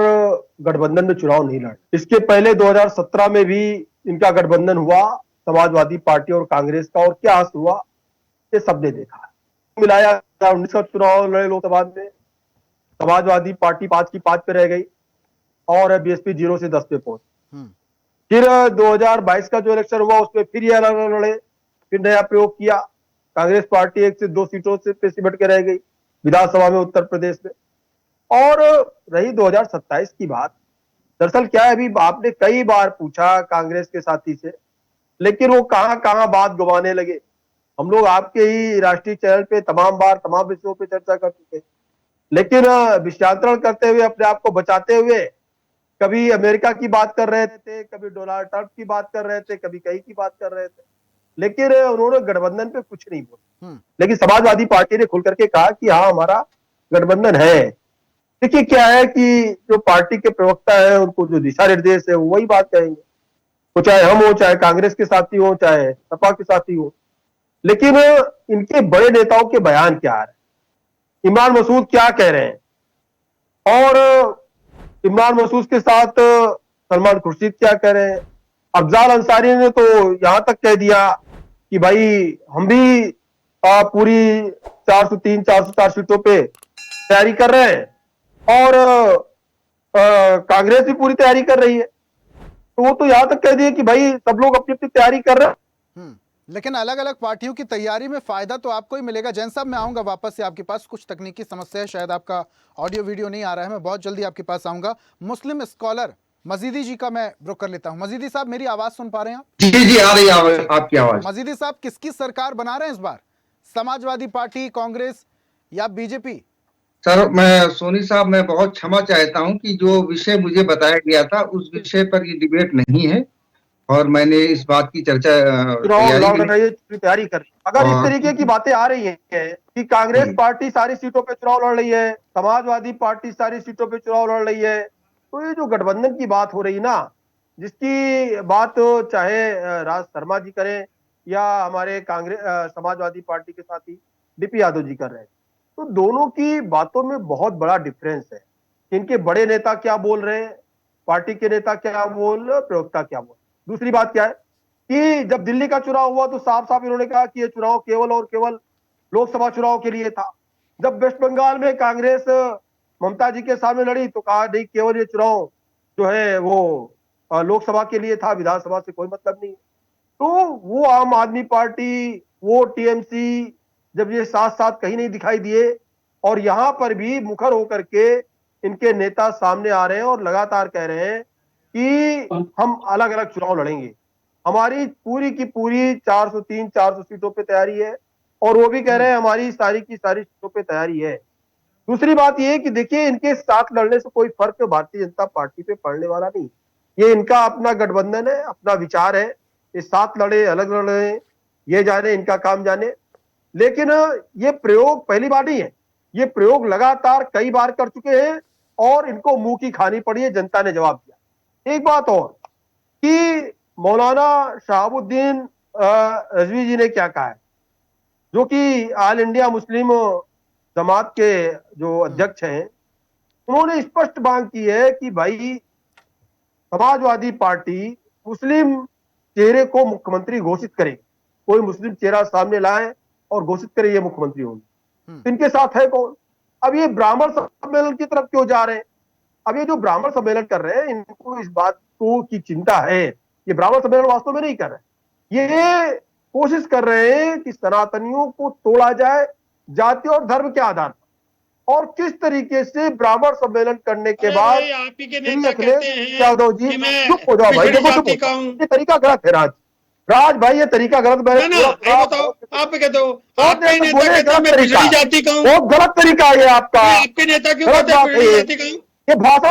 गठबंधन में चुनाव नहीं लड़े। इसके पहले 2017 में भी इनका गठबंधन हुआ, समाजवादी पार्टी और कांग्रेस का, और क्या हासिल हुआ ये सबने देखा। मिलाया 2019 का चुनाव लड़े लोकसभा में, समाजवादी पार्टी 5 की 5 पे रह गई और बीएसपी 0 से 10 पे पहुंची। फिर 2022 का जो इलेक्शन हुआ उसमें फिर ये अलग अलग लड़े, फिर नया प्रयोग किया। कांग्रेस पार्टी 1 से 2 सीटों से पे सिमट के रह गई विधानसभा में उत्तर प्रदेश में। और रही 2027 की बात, दरअसल क्या है, अभी आपने कई बार पूछा कांग्रेस के साथी से, लेकिन वो कहां बात गंवाने लगे। हम लोग आपके ही राष्ट्रीय चैनल पे तमाम बार तमाम विषयों पे चर्चा कर चुके हैं, लेकिन विषयांतरण करते हुए, अपने आप को बचाते हुए, कभी अमेरिका की बात कर रहे थे, कभी डोनाल्ड ट्रंप की बात कर रहे थे, कभी कहीं की बात कर रहे थे, लेकिन उन्होंने गठबंधन पे कुछ नहीं बोला। लेकिन समाजवादी पार्टी ने खुल करके कहा कि हाँ, हमारा गठबंधन है। देखिए क्या है कि जो पार्टी के प्रवक्ता है, उनको जो दिशा निर्देश है वही बात कहेंगे, वो चाहे हम हो, चाहे कांग्रेस के साथी हो, चाहे सपा के साथी हो। लेकिन इनके बड़े नेताओं के बयान क्या आ रहे हैं, इमरान मसूद क्या कह रहे हैं, और इमरान मसूद के साथ सलमान खुर्शीद क्या कह रहे हैं। अफजाल अंसारी ने तो यहां तक कह दिया कि भाई हम भी पूरी 403 404 सीटों पे तैयारी कर रहे हैं, और कांग्रेस भी पूरी तैयारी कर रही है। तो वो तो यहां तक कह दिए कि भाई सब लोग अपनी अपनी तैयारी कर रहे हैं। लेकिन अलग अलग पार्टियों की तैयारी में फायदा तो आपको ही मिलेगा। जैन साहब, मैं आऊंगा वापस से आपके पास, कुछ तकनीकी समस्या है, शायद आपका ऑडियो वीडियो नहीं आ रहा है, मैं बहुत जल्दी आपके पास आऊंगा। मुस्लिम स्कॉलर मजीदी जी का मैं रुख कर लेता हूं। मजीदी साहब, मेरी आवाज सुन पा रहे हैं आप? जी आ रही है आपकी आवाज। मजीदी साहब, किसकी सरकार बना रहे हैं इस बार, समाजवादी पार्टी, कांग्रेस या बीजेपी? सर, मैं सोनी साहब, मैं बहुत क्षमा चाहता हूं कि जो विषय मुझे बताया गया था उस विषय पर ये डिबेट नहीं है, और मैंने इस बात की चर्चा तैयारी कर रही। अगर इस तरीके की बातें आ रही है कि कांग्रेस पार्टी सारी सीटों पे चुनाव लड़ रही है, समाजवादी पार्टी सारी सीटों पे चुनाव लड़ रही है, तो ये जो गठबंधन की बात हो रही ना, जिसकी बात चाहे राज शर्मा जी करें या हमारे कांग्रेस समाजवादी पार्टी के साथी डीपी यादव जी कर रहे हैं, तो दोनों की बातों में बहुत बड़ा डिफरेंस है। इनके बड़े नेता क्या बोल रहे हैं, पार्टी के नेता क्या बोल रहे, प्रवक्ता क्या बोल। दूसरी बात क्या है कि जब दिल्ली का चुनाव हुआ तो साफ साफ इन्होंने कहा कि ये चुनाव केवल और केवल लोकसभा चुनाव के लिए था। जब वेस्ट बंगाल में कांग्रेस ममता जी के सामने लड़ी तो कहा नहीं, केवल ये चुनाव जो है वो लोकसभा के लिए था, विधानसभा से कोई मतलब नहीं। तो वो आम आदमी पार्टी, वो टीएमसी, जब ये साथ साथ कहीं नहीं दिखाई दिए, और यहां पर भी मुखर होकर के इनके नेता सामने आ रहे हैं और लगातार कह रहे हैं कि हम अलग अलग चुनाव लड़ेंगे, हमारी पूरी की पूरी 403 400 सीटों पे तैयारी है, और वो भी कह रहे हैं हमारी सारी की सारी सीटों पे तैयारी है। दूसरी बात ये कि देखिए, इनके साथ लड़ने से कोई फर्क भारतीय जनता पार्टी पे पड़ने वाला नहीं। ये इनका अपना गठबंधन है, अपना विचार है, ये साथ लड़े अलग लड़े ये जाने, इनका काम जाने। लेकिन ये प्रयोग पहली बार नहीं है, ये प्रयोग लगातार कई बार कर चुके हैं और इनको मुंह की खानी पड़ी है, जनता ने जवाब दिया। एक बात और कि मौलाना शहाबुद्दीन रजवी जी ने क्या कहा है, जो कि ऑल इंडिया मुस्लिम जमात के जो अध्यक्ष हैं, उन्होंने स्पष्ट मांग की है कि भाई समाजवादी पार्टी मुस्लिम चेहरे को मुख्यमंत्री घोषित करे, कोई मुस्लिम चेहरा सामने लाए और घोषित करे ये मुख्यमंत्री होंगे। इनके साथ है कौन? अब ये ब्राह्मण सम्मेलन की तरफ क्यों जा रहे हैं? अब ये जो ब्राह्मण सम्मेलन कर रहे हैं, इनको इस बात को की चिंता है, ये ब्राह्मण सम्मेलन वास्तव में नहीं कर रहे, ये कोशिश कर रहे हैं कि सनातनियों को तोड़ा जाए जाति और धर्म के आधार पर। और किस तरीके से ब्राह्मण सम्मेलन करने के बाद यादव जी, चुप हो जाओ भाई, देखो ये तरीका गलत है राज भाई, ये तरीका गलत। आप कहते हो आपके नेता कहते हैं मैं पिछड़ी जाति का हूं, बहुत गलत तरीका है आपका। आपके नेता क्यों कहते हैं पिछड़ी जाति का हूं? ये भाषा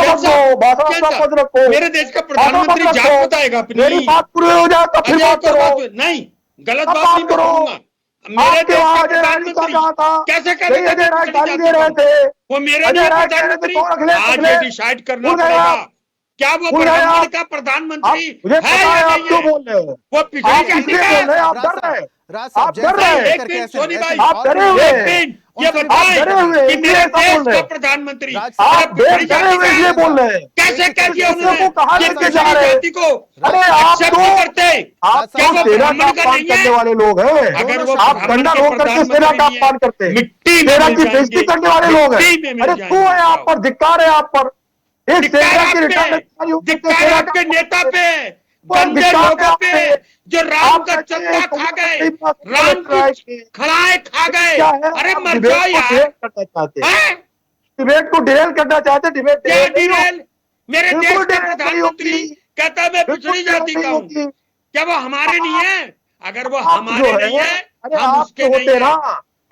मत रखो। मेरे देश का प्रधानमंत्री जात बताएगा, मेरी बात पूरी हो जाए तो फिर बात करो। नहीं, गलत अब बात नहीं मैं करो। कहूंगा। मेरे आपके देश वहाँ का अजय राय प्रधानमंत्री कहा था, कैसे कह नहीं रहे अजय राय थे गाली दे रहे थे, वो मेरे अजय लिए राय कह रहे थे प्रधानमंत्री? कौन अखिलेश आज अखिलेश ये डिसाइड करना भूल गए पड़ेगा आप, क्या वो भूल गए ब्राह्मण आप। का प्रधानमंत्री मुझे है पता या है आप नहीं क्यों है? बोल रहे हो, वो पिछड़ी आप जाति इसलिए का बोल रहे हैं, है। आप डर रहे हैं, राज साहब, आप डर जैसा रहे आप हैं, एक लेकर मिनट कैसे सोनी वैसे भाई, आप डरे और हुए एक हैं, मिनट ये उनसे भी आप बताएं डरे हुए हैं, कि इसलिए मेरे ऐसा देश बोल रहे का हैं। प्रधानमंत्री राज साहब, आप देश पिछड़ी डरे जाति हुए का इसलिए है। बोल रहे हैं, कैसे कह दिया दूसरे उन्होंने को कहाँ कि लेके जा पिछड़ी रहे हैं? जाति को अरे आप एक्सेप्ट तो नहीं करते? आप क्या तो वो सेना ब्राह्मण का का अपमान नहीं करने है? वाले लोग हैं, अगर वो आप ब्राह्मण डंडा के रोक करके सेना प्रधानमंत्री का नहीं है, अपमान करते हैं, मिट्टी में सेना मिल की बेइज्जती जाएंगे, करने वाले लोग हैं। मिट्टी में मिल अरे जाएंगे क्यों है आप बताओ। पर, धिक्कार है आप पर, एक धिक्कार सेना आप की पे, रिटायर्ड अधिकारी होकर के धिक्कार सेना आपके का नेता पे, पर गंदे धिक्कार है लोगों आप पे पे। जो राम आप का कहते हैं चंदा खा गए, कहीं बात नहीं राम कर रहा है की कि खड़ाएं खा गए। क्या है, अरे आप मर डिबेट जाओ को यार। डिरेल करना चाहते हैं, हैं? डिबेट को डिरेल करना चाहते हैं, डिबेट क्या डिरेल नहीं डिरेल? होगी, मेरे देश बिल्कुल का डिरेल नहीं प्रधानमंत्री होगी, कहता है मैं बिल्कुल पिछड़ी डिरेल जाति नहीं का हूँ। होगी। क्या वो हमारे नहीं है? अगर वो आप हमारे जो नहीं है, अरे हम आप उसके तो नहीं होते ना, है।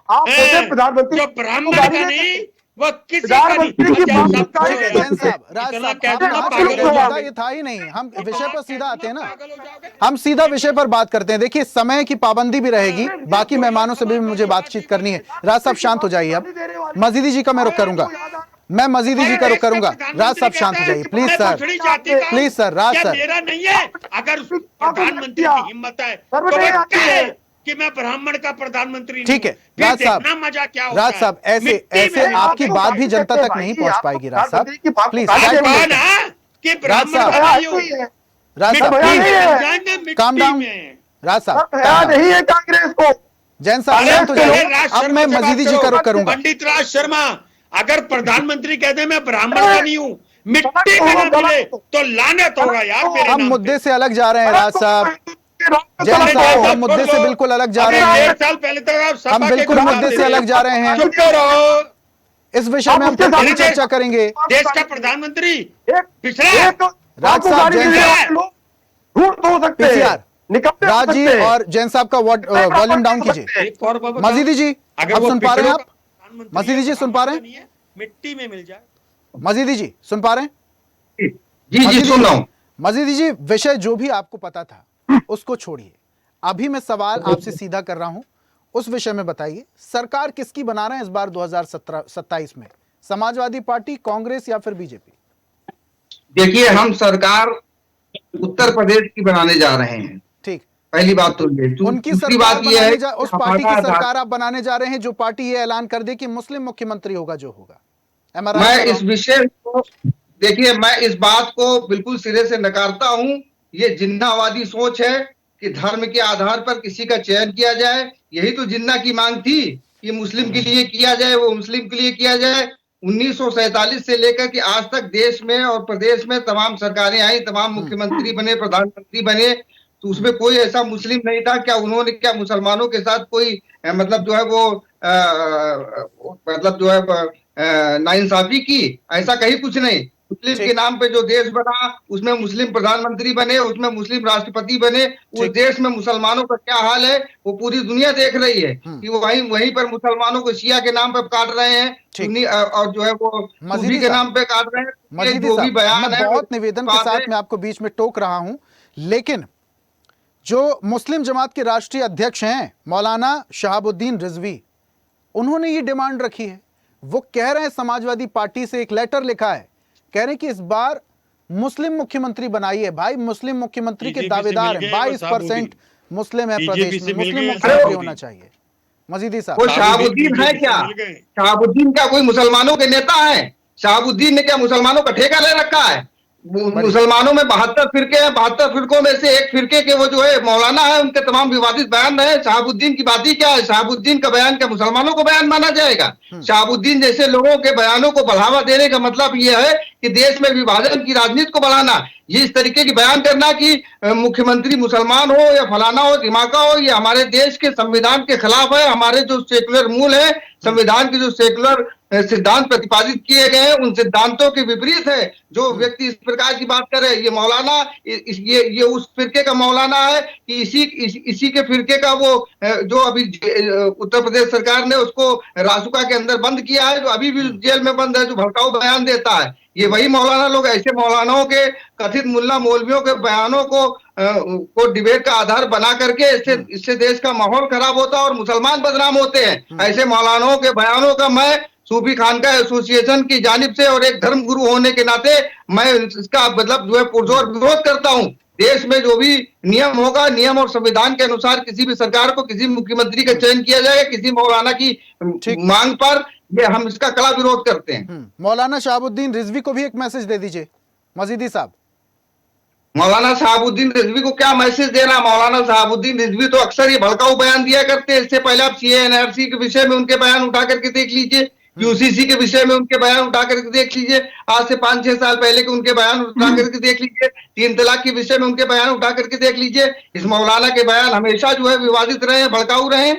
आप होते हैं? प्रधानमंत्री जो को ब्राह्मण गाली का दे नहीं, सकते, वो किसी का नहीं। प्रधानमंत्री की अच्छा बात सब गाली छोड़ो दे यार, जैन सकते साहब, राज इतना साहब, कह आप दूंगा कहाँ पागल चले पागल गए? हो हो मुद्दा जाओगे। ये था ही नहीं, हम इतना विषय पर कह सीधा आते दूंगा हैं ना, पागल हो जाओगे। हम सीधा विषय पर बात करते हैं। देखिए, समय की पाबंदी भी रहेगी, बाकी मेहमानों से भी मुझे बातचीत करनी है। राज साहब शांत हो जाइए, अब मजीदी जी का मैं रुख करूंगा, मैं मजीदी जी का रुख करूंगा। राज साहब शांत हो जाइए प्लीज मैं सर, पिछड़ी जाति का हूं। प्लीज सर, राज क्या सर। मेरा नहीं है? अगर उस प्रधानमंत्री की हिम्मत है तो वो कहे कि मैं ब्राह्मण का प्रधानमंत्री नहीं ठीक है, हूं। फिर राज साहब, देखना मजा क्या होता राज है। साहब, ऐसे मिट्टी ऐसे में मिल आपकी जाएंगे। बात भी जनता तक नहीं पहुंच पाएगी। राज साहब प्लीज आप साइड में कहा बैठें। ना कि ब्राह्मण साहब, का नहीं हूं। राज साहब मिट्टी में प्लीज मिल जाएंगे, काम मिट्टी डाउन। में। राज साहब भया calm down। नहीं है कांग्रेस को, जैन साहब अरे शांत हो पहले जाइए, राज अब शर्मा मैं से बात मजीदी जी का करो। रुख करूंगा। पंडित राज शर्मा, अगर प्रधानमंत्री कहते मैं ब्राह्मण का नहीं हूं, मिट्टी में न मिले तो लानत होगा यार मेरे हम नाम मुद्दे पे। से अलग जा रहे हैं राज साहब, जैन अरे साहब जैसा हम मुद्दे छोड़ से दो। बिल्कुल अलग जा अभी रहे हैं, 1.5 साल पहले तक आप सपा हम के बिल्कुल गुलाम मुद्दे थे। से अलग जा रहे हैं। चुप रहो। इस विषय में हम फिर कभी चर्चा करेंगे। देश का प्रधानमंत्री पिछड़ा राज साहब, जैन साहब, झूठ तो हो सकते हैं, पीसीआर निकम्मे हो राज जी सकते हैं, और जैन साहब का वॉल्यूम डाउन कीजिए। एक और बात बताओ। मजीदी जी, अगर अब वो सुन पा रहे हैं आप? प्रधानमंत्री मजीदी जी सुन पा रहे हैं? नहीं है, मिट्टी में मिल जाए। मजीदी जी सुन पा रहे हैं? जी जी सुन रहा हूँ। मजीदी जी, विषय जो भी आपको पता था उसको छोड़िए, अभी मैं सवाल आपसे सीधा कर रहा हूं, उस विषय में बताइए, सरकार किसकी बना रहे हैं इस बार 2027 में, समाजवादी पार्टी, कांग्रेस या फिर बीजेपी? देखिए, हम सरकार उत्तर प्रदेश की बनाने जा रहे हैं। ठीक, पहली बात तो ये। उनकी दूसरी सरकार बात ये है बनाने उस पार्टी की हमारा सरकार आप बनाने जा रहे हैं जो पार्टी ये ऐलान कर दे कि मुस्लिम मुख्यमंत्री होगा जो होगा। Am I right मैं or इस wrong? विषय को, देखिए, मैं इस बात को बिल्कुल सिरे से नकारता हूं। ये जिन्नावादी सोच है कि धर्म के आधार पर किसी का चयन किया जाए। यही तो जिन्ना की मांग थी कि मुस्लिम के लिए किया जाए, वो मुस्लिम के लिए किया जाए। 1947 से लेकर के आज तक देश में और प्रदेश में तमाम सरकारें आई, तमाम मुख्यमंत्री बने, प्रधानमंत्री बने, तो उसमें कोई ऐसा मुस्लिम नहीं था। क्या उन्होंने क्या मुसलमानों के साथ कोई मतलब जो है वो मतलब जो है नाइंसाफी की? ऐसा कहीं कुछ नहीं। मुस्लिम के नाम पे जो देश बना उसमें मुस्लिम प्रधानमंत्री बने, उसमें मुस्लिम राष्ट्रपति बने। उस देश में मुसलमानों का क्या हाल है वो पूरी दुनिया देख रही है कि वो वहीं पर मुसलमानों को शिया के नाम पे काट रहे हैं, सुन्नी और जो है वो सूफी के नाम पे काट रहे हैं। मजीदी जो भी बयान मैं है बहुत निवेदन के साथ में आपको बीच में टोक रहा हूं, लेकिन जो मुस्लिम जमात के राष्ट्रीय अध्यक्ष हैं मौलाना शहाबुद्दीन रिजवी, उन्होंने ये डिमांड रखी है। वो कह रहे हैं समाजवादी पार्टी से एक लेटर लिखा है, कह रहे हैं कि इस बार मुस्लिम मुख्यमंत्री बनाइए। भाई मुस्लिम मुख्यमंत्री के दावेदार हैं, 22% मुस्लिम है प्रदेश में, मुस्लिम मुख्यमंत्री होना चाहिए। मजीदी साहब, वो शहाबुद्दीन है क्या? शहाबुद्दीन क्या कोई मुसलमानों के नेता है? शहाबुद्दीन ने क्या मुसलमानों का ठेका ले रखा है? मुसलमानों में 72 फिरके हैं, 72 फिरकों में से एक फिरके के वो जो है मौलाना है, उनके तमाम विवादित बयान रहे। शहाबुद्दीन की बात ही क्या है? शहाबुद्दीन का बयान क्या मुसलमानों को बयान माना जाएगा? शहाबुद्दीन जैसे लोगों के बयानों को बढ़ावा देने का मतलब यह है कि देश में विभाजन की राजनीति को बढ़ाना। ये इस तरीके की बयान करना कि मुख्यमंत्री मुसलमान हो या फलाना हो, धमाका हो, ये हमारे देश के संविधान के खिलाफ है। हमारे जो सेकुलर मूल है, संविधान के जो सेकुलर सिद्धांत प्रतिपादित किए गए हैं, उन सिद्धांतों के विपरीत है। जो व्यक्ति इस प्रकार की बात करे, ये मौलाना ये उस फिरके का मौलाना है कि इसी के फिरके का वो जो अभी उत्तर प्रदेश सरकार ने उसको रासुका के अंदर बंद किया है, जो अभी भी जेल में बंद है, जो भड़काऊ बयान देता है। ये वही मौलाना लोग, ऐसे मौलानाओं के, कथित मुल्ला मौलवियों के बयानों को को डिबेट का आधार बना करके इससे देश का माहौल खराब होता है और मुसलमान बदनाम होते हैं। ऐसे मौलानाओं के बयानों का मैं सूफी खानका एसोसिएशन की जानिब से और एक धर्म गुरु होने के नाते मैं इसका मतलब जो है पुरजोर विरोध करता हूं। देश में जो भी नियम होगा, नियम और संविधान के अनुसार किसी भी सरकार को किसी मुख्यमंत्री का चयन किया जाएगा किसी मौलाना की मांग पर, ये हम इसका कड़ा विरोध करते हैं। मौलाना शहाबुद्दीन रिजवी को भी एक मैसेज दे दीजिए मजीदी साहब। मौलाना शहाबुद्दीन रिजवी को क्या मैसेज देना? मौलाना शहाबुद्दीन रिजवी तो अक्सर ये भड़काऊ बयान दिया करते हैं। इससे पहले आप सीए एनआरसी के विषय में उनके बयान उठा करके देख लीजिए, यूसीसी के विषय में उनके बयान उठा करके देख लीजिए, आज से 5-6 साल पहले के उनके बयान उठा करके देख लीजिए, 3 तलाक के विषय में उनके बयान उठा करके देख लीजिए। इस मौलाना के बयान हमेशा जो है विवादित रहे, भड़काऊ रहे।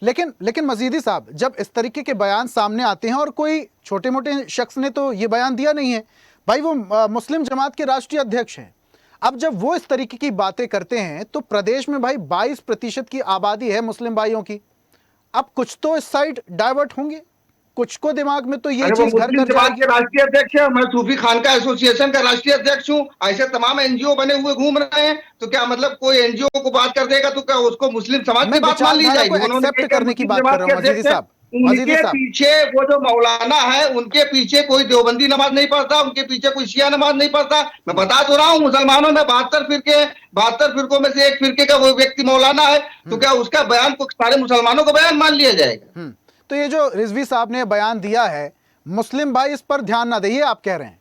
लेकिन मजीदी साहब, जब इस तरीके के बयान सामने आते हैं और कोई छोटे मोटे शख्स ने तो ये बयान दिया नहीं है भाई, वो मुस्लिम जमात के राष्ट्रीय अध्यक्ष हैं। अब जब वो इस तरीके की बातें करते हैं तो प्रदेश में भाई 22% की आबादी है मुस्लिम भाइयों की। अब कुछ तो इस साइड डाइवर्ट होंगे, कुछ को दिमाग में तो ये चीज घर कर जाएगी। राष्ट्रीय अध्यक्ष है, मैं सूफी खानका एसोसिएशन का राष्ट्रीय अध्यक्ष हूँ। ऐसे तमाम एनजीओ बने हुए घूम रहे हैं, तो क्या मतलब कोई एनजीओ को बात कर देगा तो क्या उसको मुस्लिम समाज की बात मान ली जाएगी? एक्सेप्ट करने की बात कर रहा हूं मजीदी साहब। उनके पीछे वो जो मौलाना है, उनके पीछे कोई देवबंदी नमाज नहीं पढ़ता, उनके पीछे कोई शिया नमाज नहीं पढ़ता। मैं बता तो रहा हूँ, मुसलमानों में 72 फिरकों में से एक फिरके का वो व्यक्ति मौलाना है, तो क्या उसका बयान को सारे मुसलमानों का बयान मान लिया जाएगा? तो ये जो रिजवी साहब ने बयान दिया है, मुस्लिम भाई इस पर ध्यान ना दें, आप कह रहे हैं?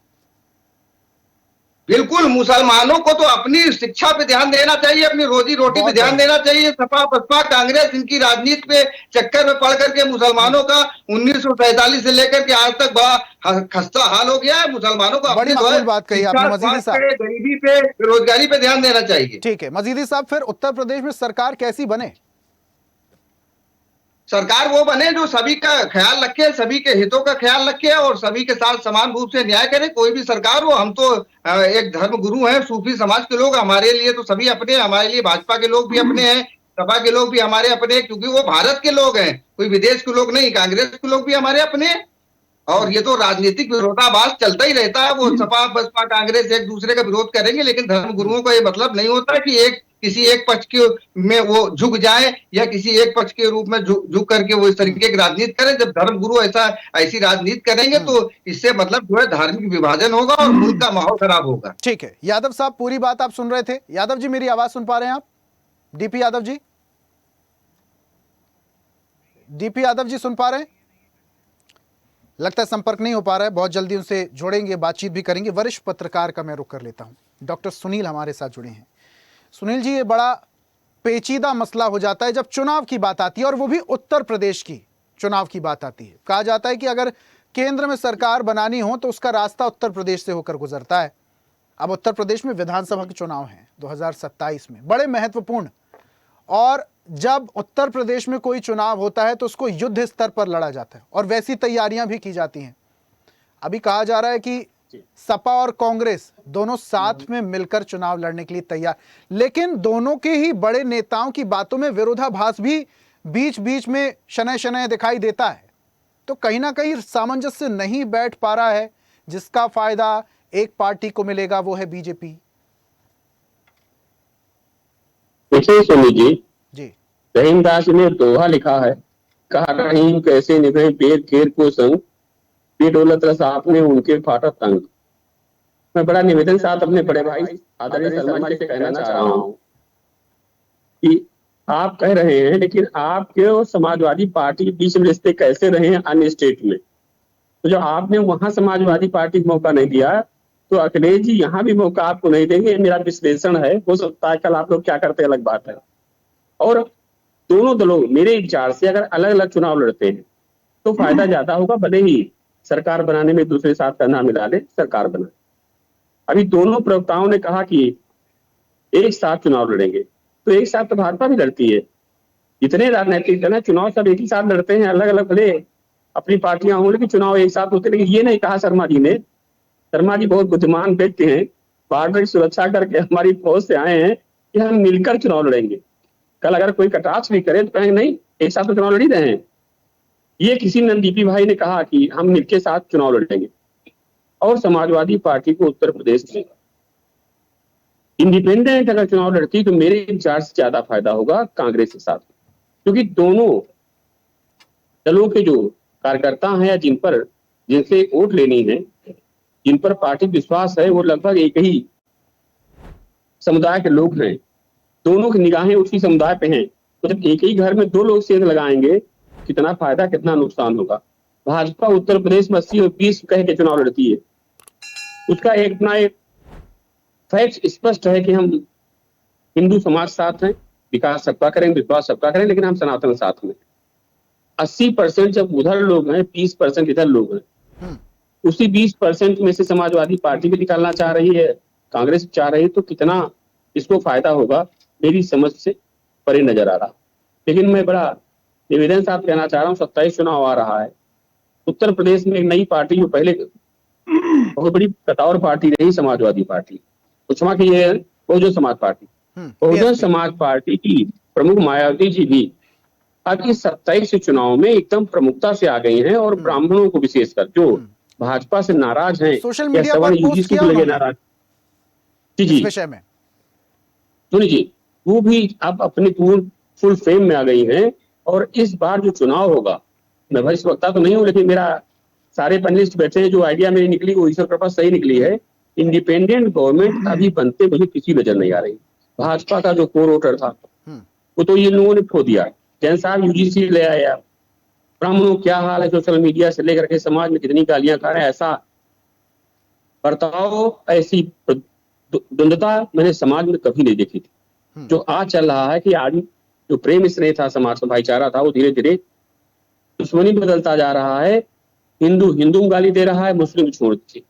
बिल्कुल, मुसलमानों को तो अपनी शिक्षा पे ध्यान देना चाहिए, अपनी रोजी रोटी पे ध्यान देना चाहिए। सपा बसपा कांग्रेस इनकी राजनीति पे चक्कर में पड़ करके मुसलमानों का 1947 से लेकर के आज तक बड़ा खस्ता हाल हो गया है। मुसलमानों को बड़ी माकूल बात कही आपने मजीदी साहब, गरीबी पे, बेरोजगारी पे ध्यान देना चाहिए। ठीक है मजीदी साहब, फिर उत्तर प्रदेश में सरकार कैसी बने? सरकार वो बने जो सभी का ख्याल रखे, सभी के हितों का ख्याल रखे और सभी के साथ समान रूप से न्याय करे। कोई भी सरकार हो, हम तो एक धर्म गुरु हैं, सूफी समाज के लोग, हमारे लिए तो सभी अपने, हमारे लिए भाजपा के लोग भी अपने हैं, सपा के लोग भी हमारे अपने, क्योंकि वो भारत के लोग हैं, कोई विदेश के लोग नहीं। कांग्रेस के लोग भी हमारे अपने, और ये तो राजनीतिक विरोधाभास चलता ही रहता है। वो सपा बसपा कांग्रेस एक दूसरे का विरोध करेंगे, लेकिन धर्म गुरुओं का ये मतलब नहीं होता कि किसी एक पक्ष के में वो झुक जाए या किसी एक पक्ष के रूप में झुक करके वो इस तरीके की राजनीति करें। जब धर्म गुरु ऐसी राजनीति करेंगे तो इससे मतलब जो है धार्मिक विभाजन होगा और मुल्क का माहौल खराब होगा। ठीक है यादव साहब, पूरी बात आप सुन रहे थे। यादव जी, मेरी आवाज सुन पा रहे हैं आप? डीपी यादव जी, डीपी यादव जी सुन पा रहे हैं? लगता है संपर्क नहीं हो पा रहा है, बहुत जल्दी उनसे जोड़ेंगे, बातचीत भी करेंगे। वरिष्ठ पत्रकार का मैं रुख कर लेता हूं, डॉक्टर सुनील हमारे साथ जुड़े हैं। सुनील जी, ये बड़ा पेचीदा मसला हो जाता है जब चुनाव की बात आती है, और वो भी उत्तर प्रदेश की चुनाव की बात आती है। कहा जाता है कि अगर केंद्र में सरकार बनानी हो तो उसका रास्ता उत्तर प्रदेश से होकर गुजरता है। अब उत्तर प्रदेश में विधानसभा के चुनाव हैं 2027 में, बड़े महत्वपूर्ण। और जब उत्तर प्रदेश में कोई चुनाव होता है तो उसको युद्ध स्तर पर लड़ा जाता है और वैसी तैयारियां भी की जाती हैं। अभी कहा जा रहा है कि सपा और कांग्रेस दोनों साथ में मिलकर चुनाव लड़ने के लिए तैयार, लेकिन दोनों के ही बड़े नेताओं की बातों में विरोधाभास भी बीच बीच में शनय शनय दिखाई देता है। तो कहीं ना कहीं सामंजस्य नहीं बैठ पा रहा है, जिसका फायदा एक पार्टी को मिलेगा, वो है बीजेपी। सुनी जी, रहीमदास ने दोहा लिखा है, कहा रहीम कैसे निभे पेट खेर को संग, बेदौलत रस आपने उनके फाटा तंग। मैं बड़ा निवेदन साथ अपने बड़े भाई आदरणीय सलमान जी से कहना चाह रहा हूँ कि आप कह रहे हैं, लेकिन आपके और समाजवादी पार्टी के बीच में रिश्ते कैसे रहे हैं अन्य स्टेट में? तो जो आपने वहां समाजवादी पार्टी को मौका नहीं दिया, तो अखिलेश जी यहाँ भी मौका आपको नहीं देंगे। मेरा विश्लेषण है, हो सकता है कल आप लोग क्या करते अलग बात है। और दोनों दलों मेरे विचार से अगर अलग अलग चुनाव लड़ते हैं तो फायदा ज्यादा होगा, भले ही सरकार बनाने में दूसरे साथ का नाम मिला दे, सरकार बना। अभी दोनों प्रवक्ताओं ने कहा कि एक साथ चुनाव लड़ेंगे, तो एक साथ तो भाजपा भी लड़ती है। जितने राजनीतिक दल हैं चुनाव सब एक ही साथ लड़ते हैं, अलग अलग भले अपनी पार्टियां हों लेकिन चुनाव एक साथ होते। लेकिन ये नहीं कहा शर्मा जी ने, शर्मा जी बहुत बुद्धिमान व्यक्ति हैं, बॉर्डर की सुरक्षा करके हमारी फौज से आए हैं कि हम मिलकर चुनाव लड़ेंगे। कल अगर कोई कटाक्ष भी करे तो कहेंगे नहीं, एक साथ तो चुनाव लड़ ही रहे हैं। ये किसी ने, डीपी भाई ने कहा कि हम मिलके साथ चुनाव लड़ेंगे। और समाजवादी पार्टी को उत्तर प्रदेश में इंडिपेंडेंट अगर चुनाव लड़ती तो मेरे विचार से ज्यादा फायदा होगा कांग्रेस के साथ, क्योंकि दोनों दलों के जो कार्यकर्ता हैं या जिनसे वोट लेनी है, जिन पर पार्टी विश्वास है, वो लगभग एक ही समुदाय के लोग हैं। दोनों की निगाहें उसी समुदाय पे हैं। तो जब एक ही घर में दो लोग सेंध लगाएंगे, कितना फायदा कितना नुकसान होगा। भाजपा उत्तर प्रदेश में 80 और 20 कह के चुनाव लड़ती है, उसका एक फैक्ट स्पष्ट है कि हम हिंदू समाज साथ हैं, विकास सबका करेंगे, विश्वास सबका करें, लेकिन हम सनातन साथ में। 80% जब उधर लोग हैं, 20% इधर लोग हैं, उसी 20% में से समाजवादी पार्टी भी निकालना चाह रही है, कांग्रेस चाह रही है, तो कितना इसको फायदा होगा मेरी समझ से परे नजर आ रहा। लेकिन मैं बड़ा निवेदन साथ कहना चाह रहा हूँ, 27 चुनाव आ रहा है, उत्तर प्रदेश में एक नई पार्टी जो पहले बहुत बड़ी कटार पार्टी रही, समाजवादी पार्टी, क्षमा कीजिए, बहुजन समाज पार्टी, बहुजन समाज पार्टी की प्रमुख मायावती जी भी अब इस 27 चुनाव में एकदम प्रमुखता से आ गई हैं, और ब्राह्मणों को विशेषकर जो भाजपा से नाराज हैं, सोशल मीडिया पर पोस्ट किया उन्होंने नाराज जी विषय में, सुनिए जी, वो भी अब अपने फुल फेम में आ गई हैं। और इस बार जो चुनाव होगा, मैं वरिष्ठ वक्ता तो नहीं हूं, लेकिन मेरा सारे पैनलिस्ट बैठे हैं, जो आइडिया मेरी निकली वो ईश्वर कृपा सही निकली है। इंडिपेंडेंट गवर्नमेंट अभी बनते मुझे किसी नजर नहीं आ रही। भाजपा का जो कोर वोटर था वो तो ये लोगों ने खो दिया। जैन साहब यूजीसी ले आया, ब्राह्मणों क्या हाल है, सोशल मीडिया से लेकर के समाज में कितनी गालियां खा रहे हैं, ऐसा बर्ताव, ऐसी द्वंद्वता मैंने समाज में कभी नहीं देखी थी। जो आज चल रहा है कि आज जो प्रेम स्नेह था, समाज का भाईचारा था, वो धीरे धीरे दुश्मनी बदलता जा रहा है। हिंदू गाली दे रहा है, मुस्लिम छोड़ दीजिए।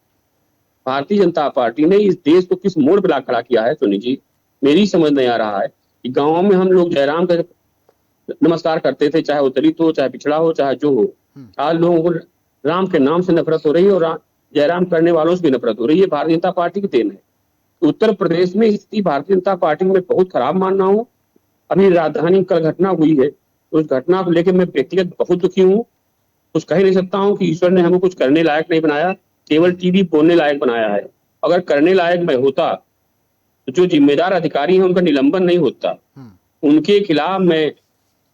भारतीय जनता पार्टी ने इस देश को किस मोड़ पर ला खड़ा किया है, सुनी जी, मेरी समझ नहीं आ रहा है कि गांव में हम लोग जयराम का नमस्कार करते थे, चाहे वो दलित हो, चाहे पिछड़ा हो, चाहे जो हो। आज लोगों को राम के नाम से नफरत हो रही है, और जयराम करने वालों से भी नफरत हो रही है। भारतीय जनता पार्टी की देन है। उत्तर प्रदेश में स्थिति भारतीय जनता पार्टी में बहुत खराब मान रहा हूँ। अभी राजधानी कल घटना हुई है, उस घटना को लेकर मैं व्यक्तिगत बहुत दुखी हूँ। कुछ कह नहीं सकता हूँ कि ईश्वर ने हमको कुछ करने लायक नहीं बनाया, केवल टीवी बोलने लायक बनाया है। अगर करने लायक मैं होता तो जो जिम्मेदार अधिकारी हैं उनका निलंबन नहीं होता, उनके खिलाफ मैं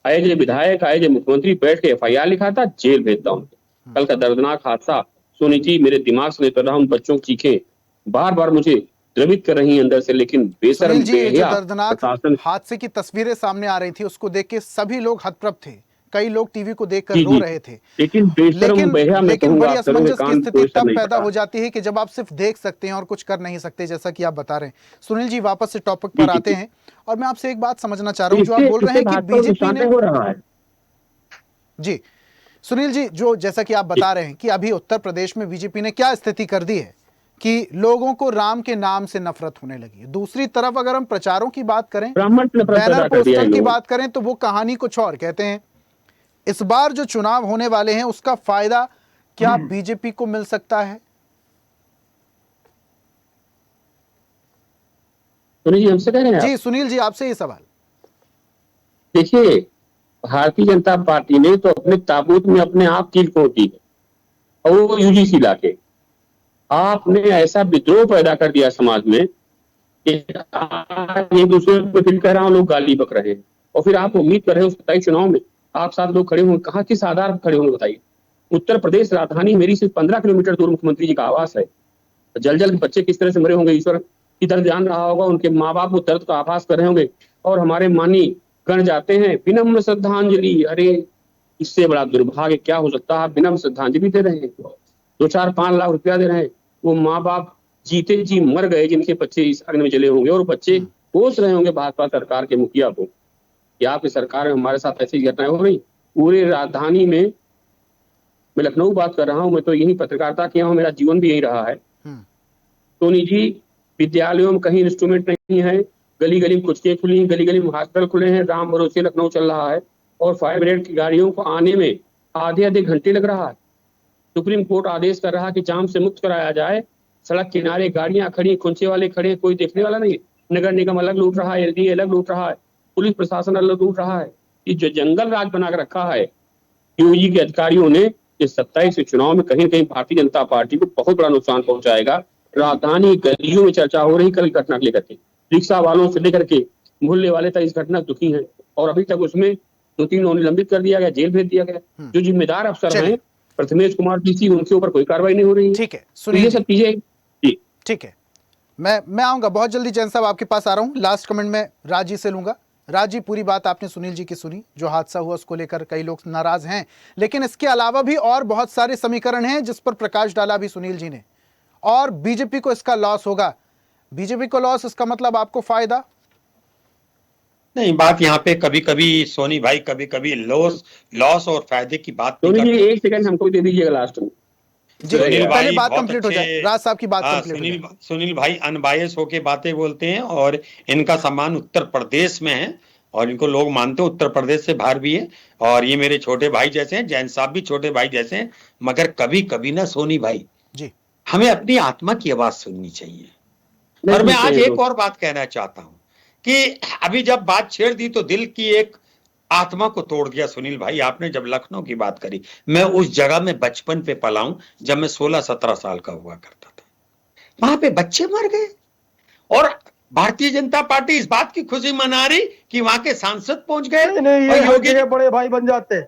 एज ए विधायक, एज ए मुख्यमंत्री बैठ के FIR लिखाता, जेल भेजता हूँ। कल का दर्दनाक हादसा सोनी जी मेरे दिमाग से निकल रहा, उन बच्चों की चीखें बार बार मुझे द्रवित कर रही हैं अंदर से। लेकिन बेशर्म बेहया दर्दनाक हादसे की तस्वीरें सामने आ रही थी, उसको देख के सभी लोग हतप्रभ थे, कई लोग टीवी को देखकर रो रहे थे। लेकिन बड़ी असमंजस की स्थिति तब पैदा हो जाती है कि जब आप सिर्फ देख सकते हैं और कुछ कर नहीं सकते, जैसा कि आप बता रहे हैं। सुनील जी वापस से टॉपिक पर आते हैं, और मैं आपसे एक बात समझना चाह रहा हूँ, जो आप बोल रहे हैं कि बीजेपी ने हो रहा है जी, सुनील जी, जो जैसा कि आप बता रहे हैं कि अभी उत्तर प्रदेश में बीजेपी ने क्या स्थिति कर दी है कि लोगों को राम के नाम से नफरत होने लगी है। दूसरी तरफ अगर हम प्रचारों की बात करें, बैनर पोस्टर की बात करें, तो वो कहानी कुछ और कहते हैं। इस बार जो चुनाव होने वाले हैं उसका फायदा क्या बीजेपी को मिल सकता है? सुनील जी हमसे कह रहे हैं जी सुनील जी, आपसे ये सवाल। देखिए, भारतीय जनता पार्टी ने तो अपने ताबूत में अपने आप कील ठोक दी है, और वो यूजीसी लाके आपने ऐसा विद्रोह पैदा कर दिया समाज में कि एक दूसरे को फिर कह रहा हूं लोग गाली बक रहे हैं, और फिर आप उम्मीद कर रहे हो 27 चुनाव में आप साथ लोग खड़े होंगे। कहाँ किस आधार पर खड़े होंगे बताइए? उत्तर प्रदेश राजधानी मेरी सिर्फ 15 किलोमीटर दूर मुख्यमंत्री जी का आवास है। जल के बच्चे किस तरह से मरे होंगे, ईश्वर की दर्द जान रहा होगा, उनके माँ बाप वो दर्द का आभास कर रहे होंगे, और हमारे मानी गण जाते हैं विनम्र श्रद्धांजलि। अरे इससे बड़ा दुर्भाग्य क्या हो सकता है? विनम्र श्रद्धांजलि दे रहे हैं, 2-4-5 लाख रुपया दे रहे हैं। वो माँ बाप जीते जी मर गए जिनके बच्चे इस अग्नि में जले होंगे, और बच्चे कोस रहे होंगे भाजपा सरकार के मुखिया को कि आपकी सरकार में हमारे साथ ऐसी घटनाएं हो रही। पूरे राजधानी में, मैं लखनऊ बात कर रहा हूँ, मैं तो यही पत्रकारिता किया हूँ, मेरा जीवन भी यही रहा है। सोनी जी, विद्यालयों में कहीं इंस्ट्रूमेंट नहीं है, गली गली में कुछ खुली, गली गली में हॉस्पिटल खुले हैं, राम भरोसे लखनऊ चल रहा है, और फायर ब्रिगेड की गाड़ियों को आने में आधे घंटे लग रहा है। सुप्रीम कोर्ट आदेश कर रहा है कि जाम से मुक्त कराया जाए। सड़क किनारे गाड़ियां खड़ी, खुंचे वाले खड़े, कोई देखने वाला नहीं। नगर निगम अलग लूट रहा है, LD अलग लूट रहा है, पुलिस प्रशासन अलग लूट रहा है। ये जो जंगल राज बना कर रखा है यूजी के अधिकारियों ने, इस 27 चुनाव में कहीं न कहीं भारतीय जनता पार्टी को बहुत बड़ा नुकसान पहुंचाएगा। राजधानी गलियों में चर्चा हो रही कल घटना को लेकर के, रिक्शा वालों से लेकर के मोहल्ले वाले तक इस घटना दुखी हैं, और अभी तक उसमें 2-3 लोगों निलंबित कर दिया गया, जेल भेज दिया गया। जो जिम्मेदार अफसर हैं प्रथमेश कुमार डीसी, उनके ऊपर कोई कार्रवाई नहीं हो रही है। ठीक है, तो सुनिए ये सब चीजें ठीक है, मैं आऊंगा बहुत जल्दी। जैन साहब आपके पास आ रहा हूं। लास्ट कमेंट में राज जी से लूंगा। राज जी, पूरी बात आपने सुनील जी की सुनी, जो हादसा हुआ उसको लेकर कई लोग नाराज हैं, लेकिन इसके अलावा भी और बहुत सारे समीकरण हैं जिस पर प्रकाश डाला भी सुनील जी ने, और बीजेपी को इसका लॉस होगा। बीजेपी को लॉस, इसका मतलब आपको फायदा नहीं। बात यहाँ पे कभी कभी सोनी भाई कभी कभी लॉस और फायदे की बात नहीं तो करते। एक सेकंड हमको दे दीजिएगा लास्ट में। जी, सुनील पहले भाई बात बहुत कंप्लीट हो अच्छे- जाए, राज साहब की बात हाँ, कंप्लीट हो जाए। सुनील भाई अनबायस होके बातें बोलते हैं, और इनका सम्मान उत्तर प्रदेश में है, और इनको लोग मानते हैं उत्तर प्रदेश से बाहर भी है, और ये मेरे छोटे भाई जैसे हैं। जैन साहब भी छोटे भाई जैसे हैं। मगर कभी कभी ना सोनी भाई जी, हमें अपनी आत्मा की आवाज सुननी चाहिए। और मैं आज एक और बात कहना चाहता हूं कि अभी जब बात छेड़ दी तो दिल की एक आत्मा को तोड़ दिया सुनील भाई। आपने जब लखनऊ की बात करी, मैं उस जगह में बचपन पे पला हूं जब मैं 16-17 साल का हुआ करता था। वहां पे बच्चे मर गए, और भारतीय जनता पार्टी इस बात की खुशी मना रही कि वहां के सांसद पहुंच गए। नहीं, ये और योगी के बड़े भाई बन जाते हैं।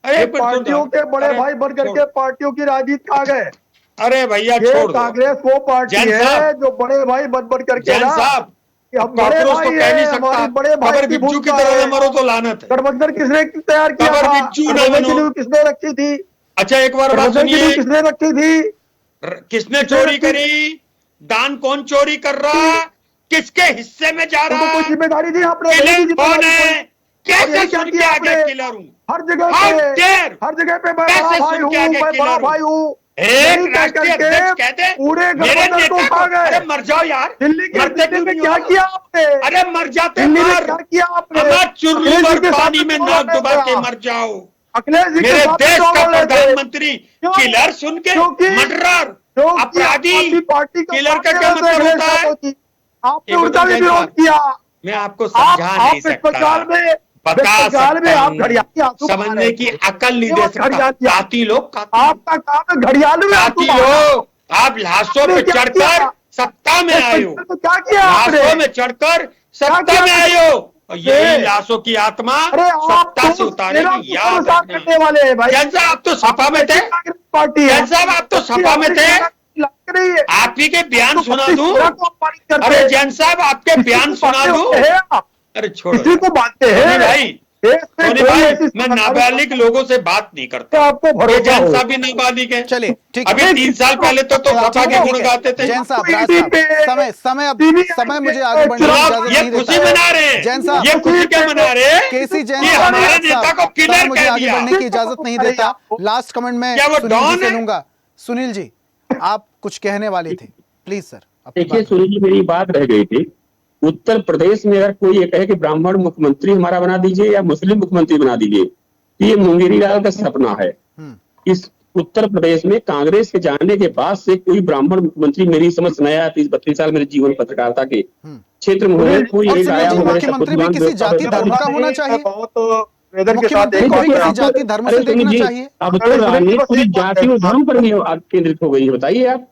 अरे पार्टियों के बड़े भाई बन करके पार्टियों की राजनीति आ गए। अरे भैया ये छोड़ दो। कांग्रेस वो पार्टी जैन है साहब, जो बड़े भाई बन करके जैन ना, साहब, कि हम बड़े कॉकरोच भाई तो कह नहीं हैं, सकता, हमारी बड़े भाई खबर की बिज्जू की भूमिका तरह है। न मरो तो लानत है। गठबंधन किसने तैयार किया खबर था? बिज्जू न गठबंधन की बनो। नींव किसने रखी थी? अच्छा, एक बार बात गठबंधन की सुनिए, नींव किसने रखी थी? किसने चोरी करी? दान कौन चोरी कर रहा? किसके हिस्से में जा उनको रहा? कोई जिम्मेदारी दी आपने? किलर नहीं दी कौन जिम्मेदारी है? कोई। कैसे और ये क्या सुन के किया आगे आपने? किलर हूं? हर जगह How पे, dare? हर जगह पे मैं कैसे बड़ा भाई सुन हूँ, के आगे मैं बड़ा किलर हूं? भाई हूँ। एक नहीं कह राष्ट्रीय करके अध्यक्ष कहते पूरे मेरे गठबंधन नेता को को, खा गए। अरे मर जाओ यार, दिल्ली के मरते क्यों में नहीं क्या हो? किया आपने? अरे मर जाते, दिल्ली में मर क्या किया आपने? हमार चुर्रू अखिलेश जी भर के साथ पानी में क्यों नाक लड़े डुबा थे के आप? मर जाओ। अखिलेश जी के मेरे साथ देश क्यों का लड़े थे? प्रधानमंत्री क्यों? किलर सुन के क्योंकि- मर्डरर, क्योंकि अपराधी, आपकी पार्टी का किलर का साथ क्या लड़े थे मतलब अखिलेश होता है? यादव जी। आपने एक उनका भी मिनट, विरोध किया। मैं आपको आप समझा नहीं इस सकता, बंगाल में बता बंगाल में सकता आप हूं, घड़ियाली आंसू बहा समझने रहे की थे। अकल नहीं क्यों दे सकता। घड़ियाली आंसू? काती लोग, आपका काम है घड़ियाली में आंसू काती बहाना। लोग, आप लाशों आपने पे क्या चढ़कर किया? सत्ता में आए हो। तो क्या किया आपने? लाशों में चढ़कर सत्ता किया में आए हो, और यही लाशों की आत्मा अरे आप सत्ता से उतारेगी, याद करने रखना। वाले हैं भाई। जैन साहब आप तो सपा में थे, पार्टी जैन साहब आप तो सपा में थे। नहीं है। आप ही के बयान सुना दूं? अरे अरे जैन साहब आपके बयान सुना दूं? अरे छोड़ो किसी को बांधते सोनी हैं भाई, सोनी भाई, मैं नाबालिग लोगों से बात नहीं करता। आपको ये भरोसा जैन हो। साहब भी नाबालिग है। चलिए ठीक है। अभी 3 साल पहले तो सपा के गुण गाते थे। जैन साहब, राज साहब, समय मुझे आगे बढ़ने की इजाजत ये नहीं खुशी देता। मना रहे हैं, जैन साहब, ये खुशी क्या मना रहे हैं? केसी जैन कि साहब, हमारे राज नेता साहब, को किलर समय मुझे कह आगे दिया। बढ़ने की इजाजत नहीं देता। लास्ट कमेंट में क्या वो सुनील डॉन जी से है? लूंगा। सुनील जी, आप कुछ कहने वाले थे, प्लीज सर। देखिए सुनील जी, मेरी बात रह गई थी। उत्तर प्रदेश में अगर कोई ये कहे कि ब्राह्मण मुख्यमंत्री हमारा बना दीजिए या मुस्लिम मुख्यमंत्री बना दीजिए, ये मुंगेरी लाल का सपना है। इस उत्तर प्रदेश में कांग्रेस के जाने के बाद से कोई ब्राह्मण मुख्यमंत्री मेरी समझ नहीं आया। 30-32 साल मेरे जीवन पत्रकारिता के क्षेत्र में हुए, कोई और एक सुनील आया जी, हो मेरे मुख्यमंत्री भी किसी जाति धर्म का होना चाहिए। मुख्यमंत्री को भी किसी जाति धर्म से देखना चाहिए। अब तो राजनीति पूरी जाति और धर्म पर भी केंद्रित हो गई है। बताइए आप,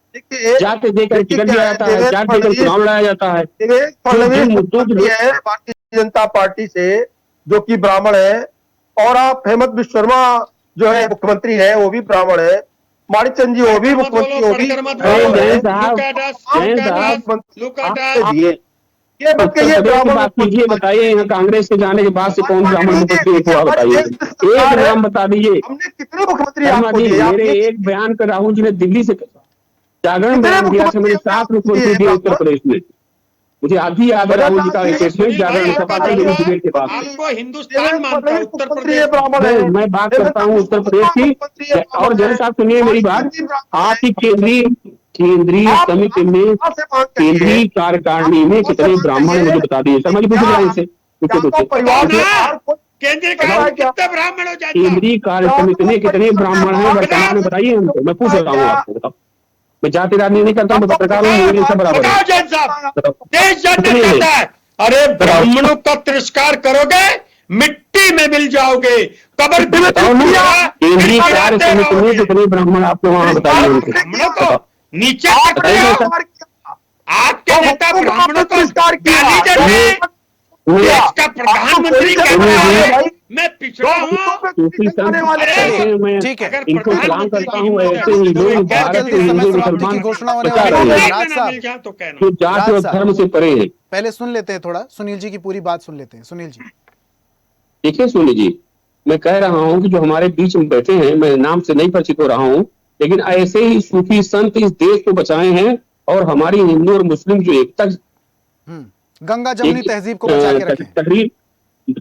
जाति देकर टिकट दिया जाता है, जाति देकर चुनाव लड़ाया जाता है। भारतीय जनता पार्टी से जो कि ब्राह्मण है, और आप हेमंत विश्व शर्मा जो है मुख्यमंत्री है, वो भी ब्राह्मण है। माणिकचंद जी वो भी मुख्यमंत्री, वो भी ये मत कहिए ब्राह्मण बात कीजिए। बताइए यहाँ कांग्रेस के जाने के बाद से कौन ब्राह्मण मुख्यमंत्री हुआ? बताइए, एक नाम बता दीजिए। हमने कितने मुख्यमंत्री शर्मा आपको जी, दिए? मेरे एक बयान पर राहुल जी ने दिल्ली से जागरण बयान दिया था, मेरे 7 मुख्यमंत्री दिए उत्तर प्रदेश में। मुझे आधी याद है राहुल जी का स्टेटमेंट जागरण सभा के डिबेट के बाद। आपको हिंदुस्तान मानता है उत्तर प्रदेश। मैं बात करता हूँ उत्तर प्रदेश की। और जैसे साहब सुनिए मेरी बात, आपकी केंद्रीय समिति में, केंद्रीय कार्यकारिणी में कितने ब्राह्मण है मुझे बता दीजिए। शर्मा जी पूछे जाए इनसे, केंद्रीय कार्य समिति में कितने ब्राह्मण हैं वर्तमान में, बताइए हमको। मैं पूछ रहा हूँ आपको, बताओ। मैं जाति राजनीति नहीं करता हूँ, मैं पत्रकार हूँ, मेरे सब बराबर है। देश जानना चाहता है। अरे ब्राह्मणों का तिरस्कार करोगे, मिट्टी में मिल जाओगे, कब्र केंद्रीय कार्य समिति में कितने ब्राह्मण आपको वहाँ बताइए। ब्राह्मणों को नीचे आपके नेता ब्राह्मणों को तिरस्कार किया। गाली दे रहे हैं। देश का प्रधानमंत्री आपको कहता है भाई, मैं पिछड़ा हूँ। सूफी संत कहते हैं, मैं ठीक है, अगर इनको सलाम प्रधानमंत्री करता की हूँ। हिम्मत ऐसे है, ही तो लोग एक भारत जल्दी के समय हिंदू समाप्ति मुसलमान की घोषणा होने बचा वाली रहे है। हैं, राज ना साहब, मिल जाए तो कहना। जो जात और राज साहब। धर्म से परे है। पहले सुन लेते हैं थोड़ा, सुनील जी की पूरी बात सुन लेते हैं। सुनील जी। देखिए सोनी जी, मैं कह रहा हूँ कि जो हमारे बीच में बैठे हैं, मैं नाम से नहीं परिचित हो रहा हूँ, लेकिन ऐसे ही सूफी संत इस देश को बचाए हैं और हमारी हिंदू और मुस्लिम जो एकता गंगा जमुनी तहजीब को बचा के रखें।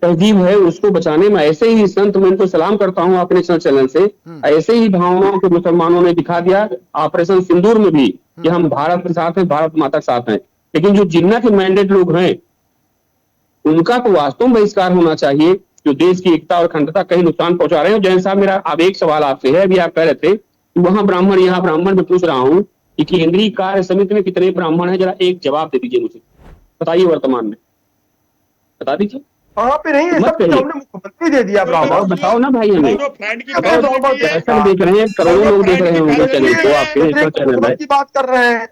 तहजीब है, उसको बचाने में ऐसे ही संत, मैं इनको सलाम करता हूँ अपने चैनल से, ऐसे ही भावनाओं के मुसलमानों ने दिखा दिया ऑपरेशन सिंदूर में भी कि हम भारत के साथ हैं, भारत माता के साथ हैं। लेकिन जो जिन्ना के मैंडेट लोग हैं, उनका तो वास्तव में बहिष्कार होना चाहिए, जो देश की एकता और अखंडता कहीं नुकसान पहुंचा रहे हैं। जैन साहब, मेरा अब एक सवाल आपसे है, अभी आप कह रहे थे कि वहां ब्राह्मण यहाँ ब्राह्मण, में पूछ रहा हूँ कि केंद्रीय कार्य समिति में कितने ब्राह्मण है, जरा एक जवाब दे दीजिए मुझे, बताइए वर्तमान में, बता दीजिए। वहाँ पे नहीं है, मत सब कहिए। हमने मुख्यमंत्री दे दिया बताओ ब्राह्मण। बताओ ना भाई हमें। दोनों फ्रेंड की बताओ, बात हो रही है। दर्शन देख रहे हैं, करोड़ों लोग देख रहे होंगे चैनल को, आपके नेशनल चैनल है। की बात कर रहे हैं,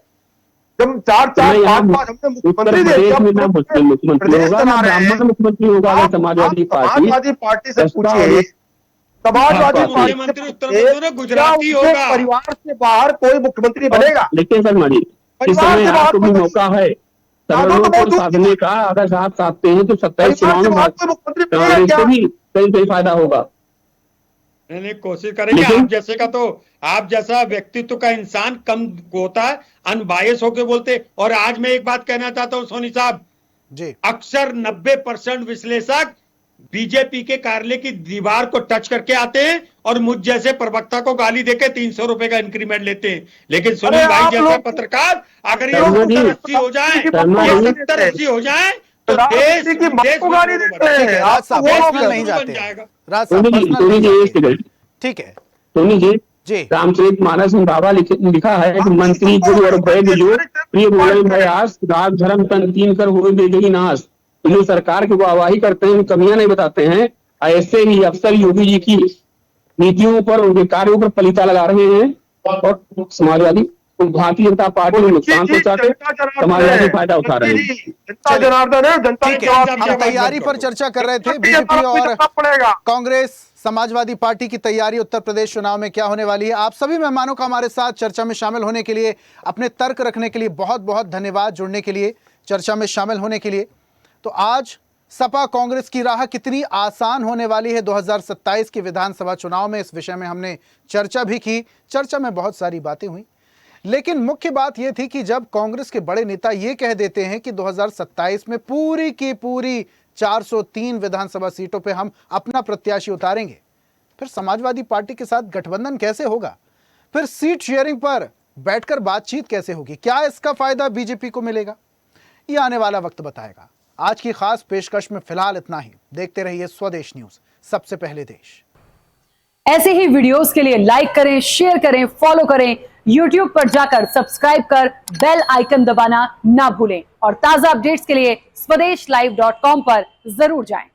जब चार नहीं, यहाँ पांच हमने उत्तर मुख्यमंत्री दे प्रदेश दिया, में ना मुस्लिम मुख्यमंत्री प्रदेश होगा, ना चला रहे हैं। ब्राह्मण मुख्यमंत्री होगा, ना समाजवादी पार्टी से बसपा पूछिए, समाजवादी हाँ, पार्टी मुख्यमंत्री उत्तर से प्रदेश में गुजराती क्या उनके होगा। परिवार से बाहर कोई मुख्यमंत्री बनेगा? देखिए शर्मा जी, इस परिवार समय से बाहर आपको भी कोई मौका है साधन तो सरलों बहुत को दूर साधने का। अगर साथ साधते हैं तो 27 परिवार चुनाव से में बाहर कोई मुख्यमंत्री बनेगा कांग्रेस क्या? को भी कहीं फायदा होगा। नहीं, कोशिश करेंगे। लेकिन- आप जैसे का तो, आप जैसा व्यक्तित्व का इंसान कम होता है, अनबायस होके बोलते। और आज मैं एक बात कहना चाहता हूं सोनी साहब जी, अक्सर 90% विश्लेषक बीजेपी के कार्यालय की दीवार को टच करके आते हैं और मुझ जैसे प्रवक्ता को गाली देके 300 रुपए का इंक्रीमेंट लेते हैं। लेकिन सुनील अरे भाई आप जैसा लोग- पत्रकार, अगर ये शर्मा जी, 70-80 हो जाए, शर्मा ये जी, 70-80 हो जाए तो देश प्रधानमंत्री की मां विदेश को में गाली लोगों देते बन- ठीक है, हैं। राज आप साहब वो पर्सनल लोग नहीं बन जाते हैं। जाएगा। राज साहब सोनी जी, पर्सनल सोनी नहीं जी एक जाते हैं। सेकंड, ठीक है सोनी जी, जी, रामचरित मानस में बाबा लिखा है कि मंत्री गुरु और वैद्य जो प्रिय बोले भयास, राग धर्म तन तीन कर हुए बेगही नाश। तो जो सरकार की वाहवाही करते हैं, कमियां नहीं बताते हैं, ऐसे ही अफसर योगी जी की नीतियों पर, उनके कार्यों पर पलीता लगा रहे हैं और समाजवादी भारतीय जनता पार्टी को नुकसान पहुंचाते, समाजवादी फायदा उठा रहे हैं। जनता जनार्दन है, जनता ठीक ने है। जवाब हम दिया। तैयारी पर चर्चा कर रहे थे, बीजेपी और कांग्रेस समाजवादी पार्टी की तैयारी उत्तर प्रदेश चुनाव में क्या होने वाली है। आप सभी मेहमानों का हमारे साथ चर्चा में शामिल होने के लिए, अपने तर्क रखने के लिए बहुत बहुत धन्यवाद। जुड़ने के लिए, चर्चा में शामिल होने के लिए। तो आज सपा कांग्रेस की राह कितनी आसान होने वाली है 2027 के विधानसभा चुनाव में, इस विषय में हमने चर्चा भी की। चर्चा में बहुत सारी बातें हुई, लेकिन मुख्य बात यह थी कि जब कांग्रेस के बड़े नेता यह कह देते हैं कि 2027 में पूरी की पूरी 403 विधानसभा सीटों पे हम अपना प्रत्याशी उतारेंगे, फिर समाजवादी पार्टी के साथ गठबंधन कैसे होगा? फिर सीट शेयरिंग पर बैठकर बातचीत कैसे होगी? क्या इसका फायदा बीजेपी को मिलेगा? ये आने वाला वक्त बताएगा। आज की खास पेशकश में फिलहाल इतना ही। देखते रहिए स्वदेश न्यूज, सबसे पहले देश। ऐसे ही वीडियोस के लिए लाइक करें, शेयर करें, फॉलो करें, YouTube पर जाकर सब्सक्राइब कर बेल आइकन दबाना ना भूलें और ताजा अपडेट्स के लिए स्वदेशलाइव.com पर जरूर जाएं।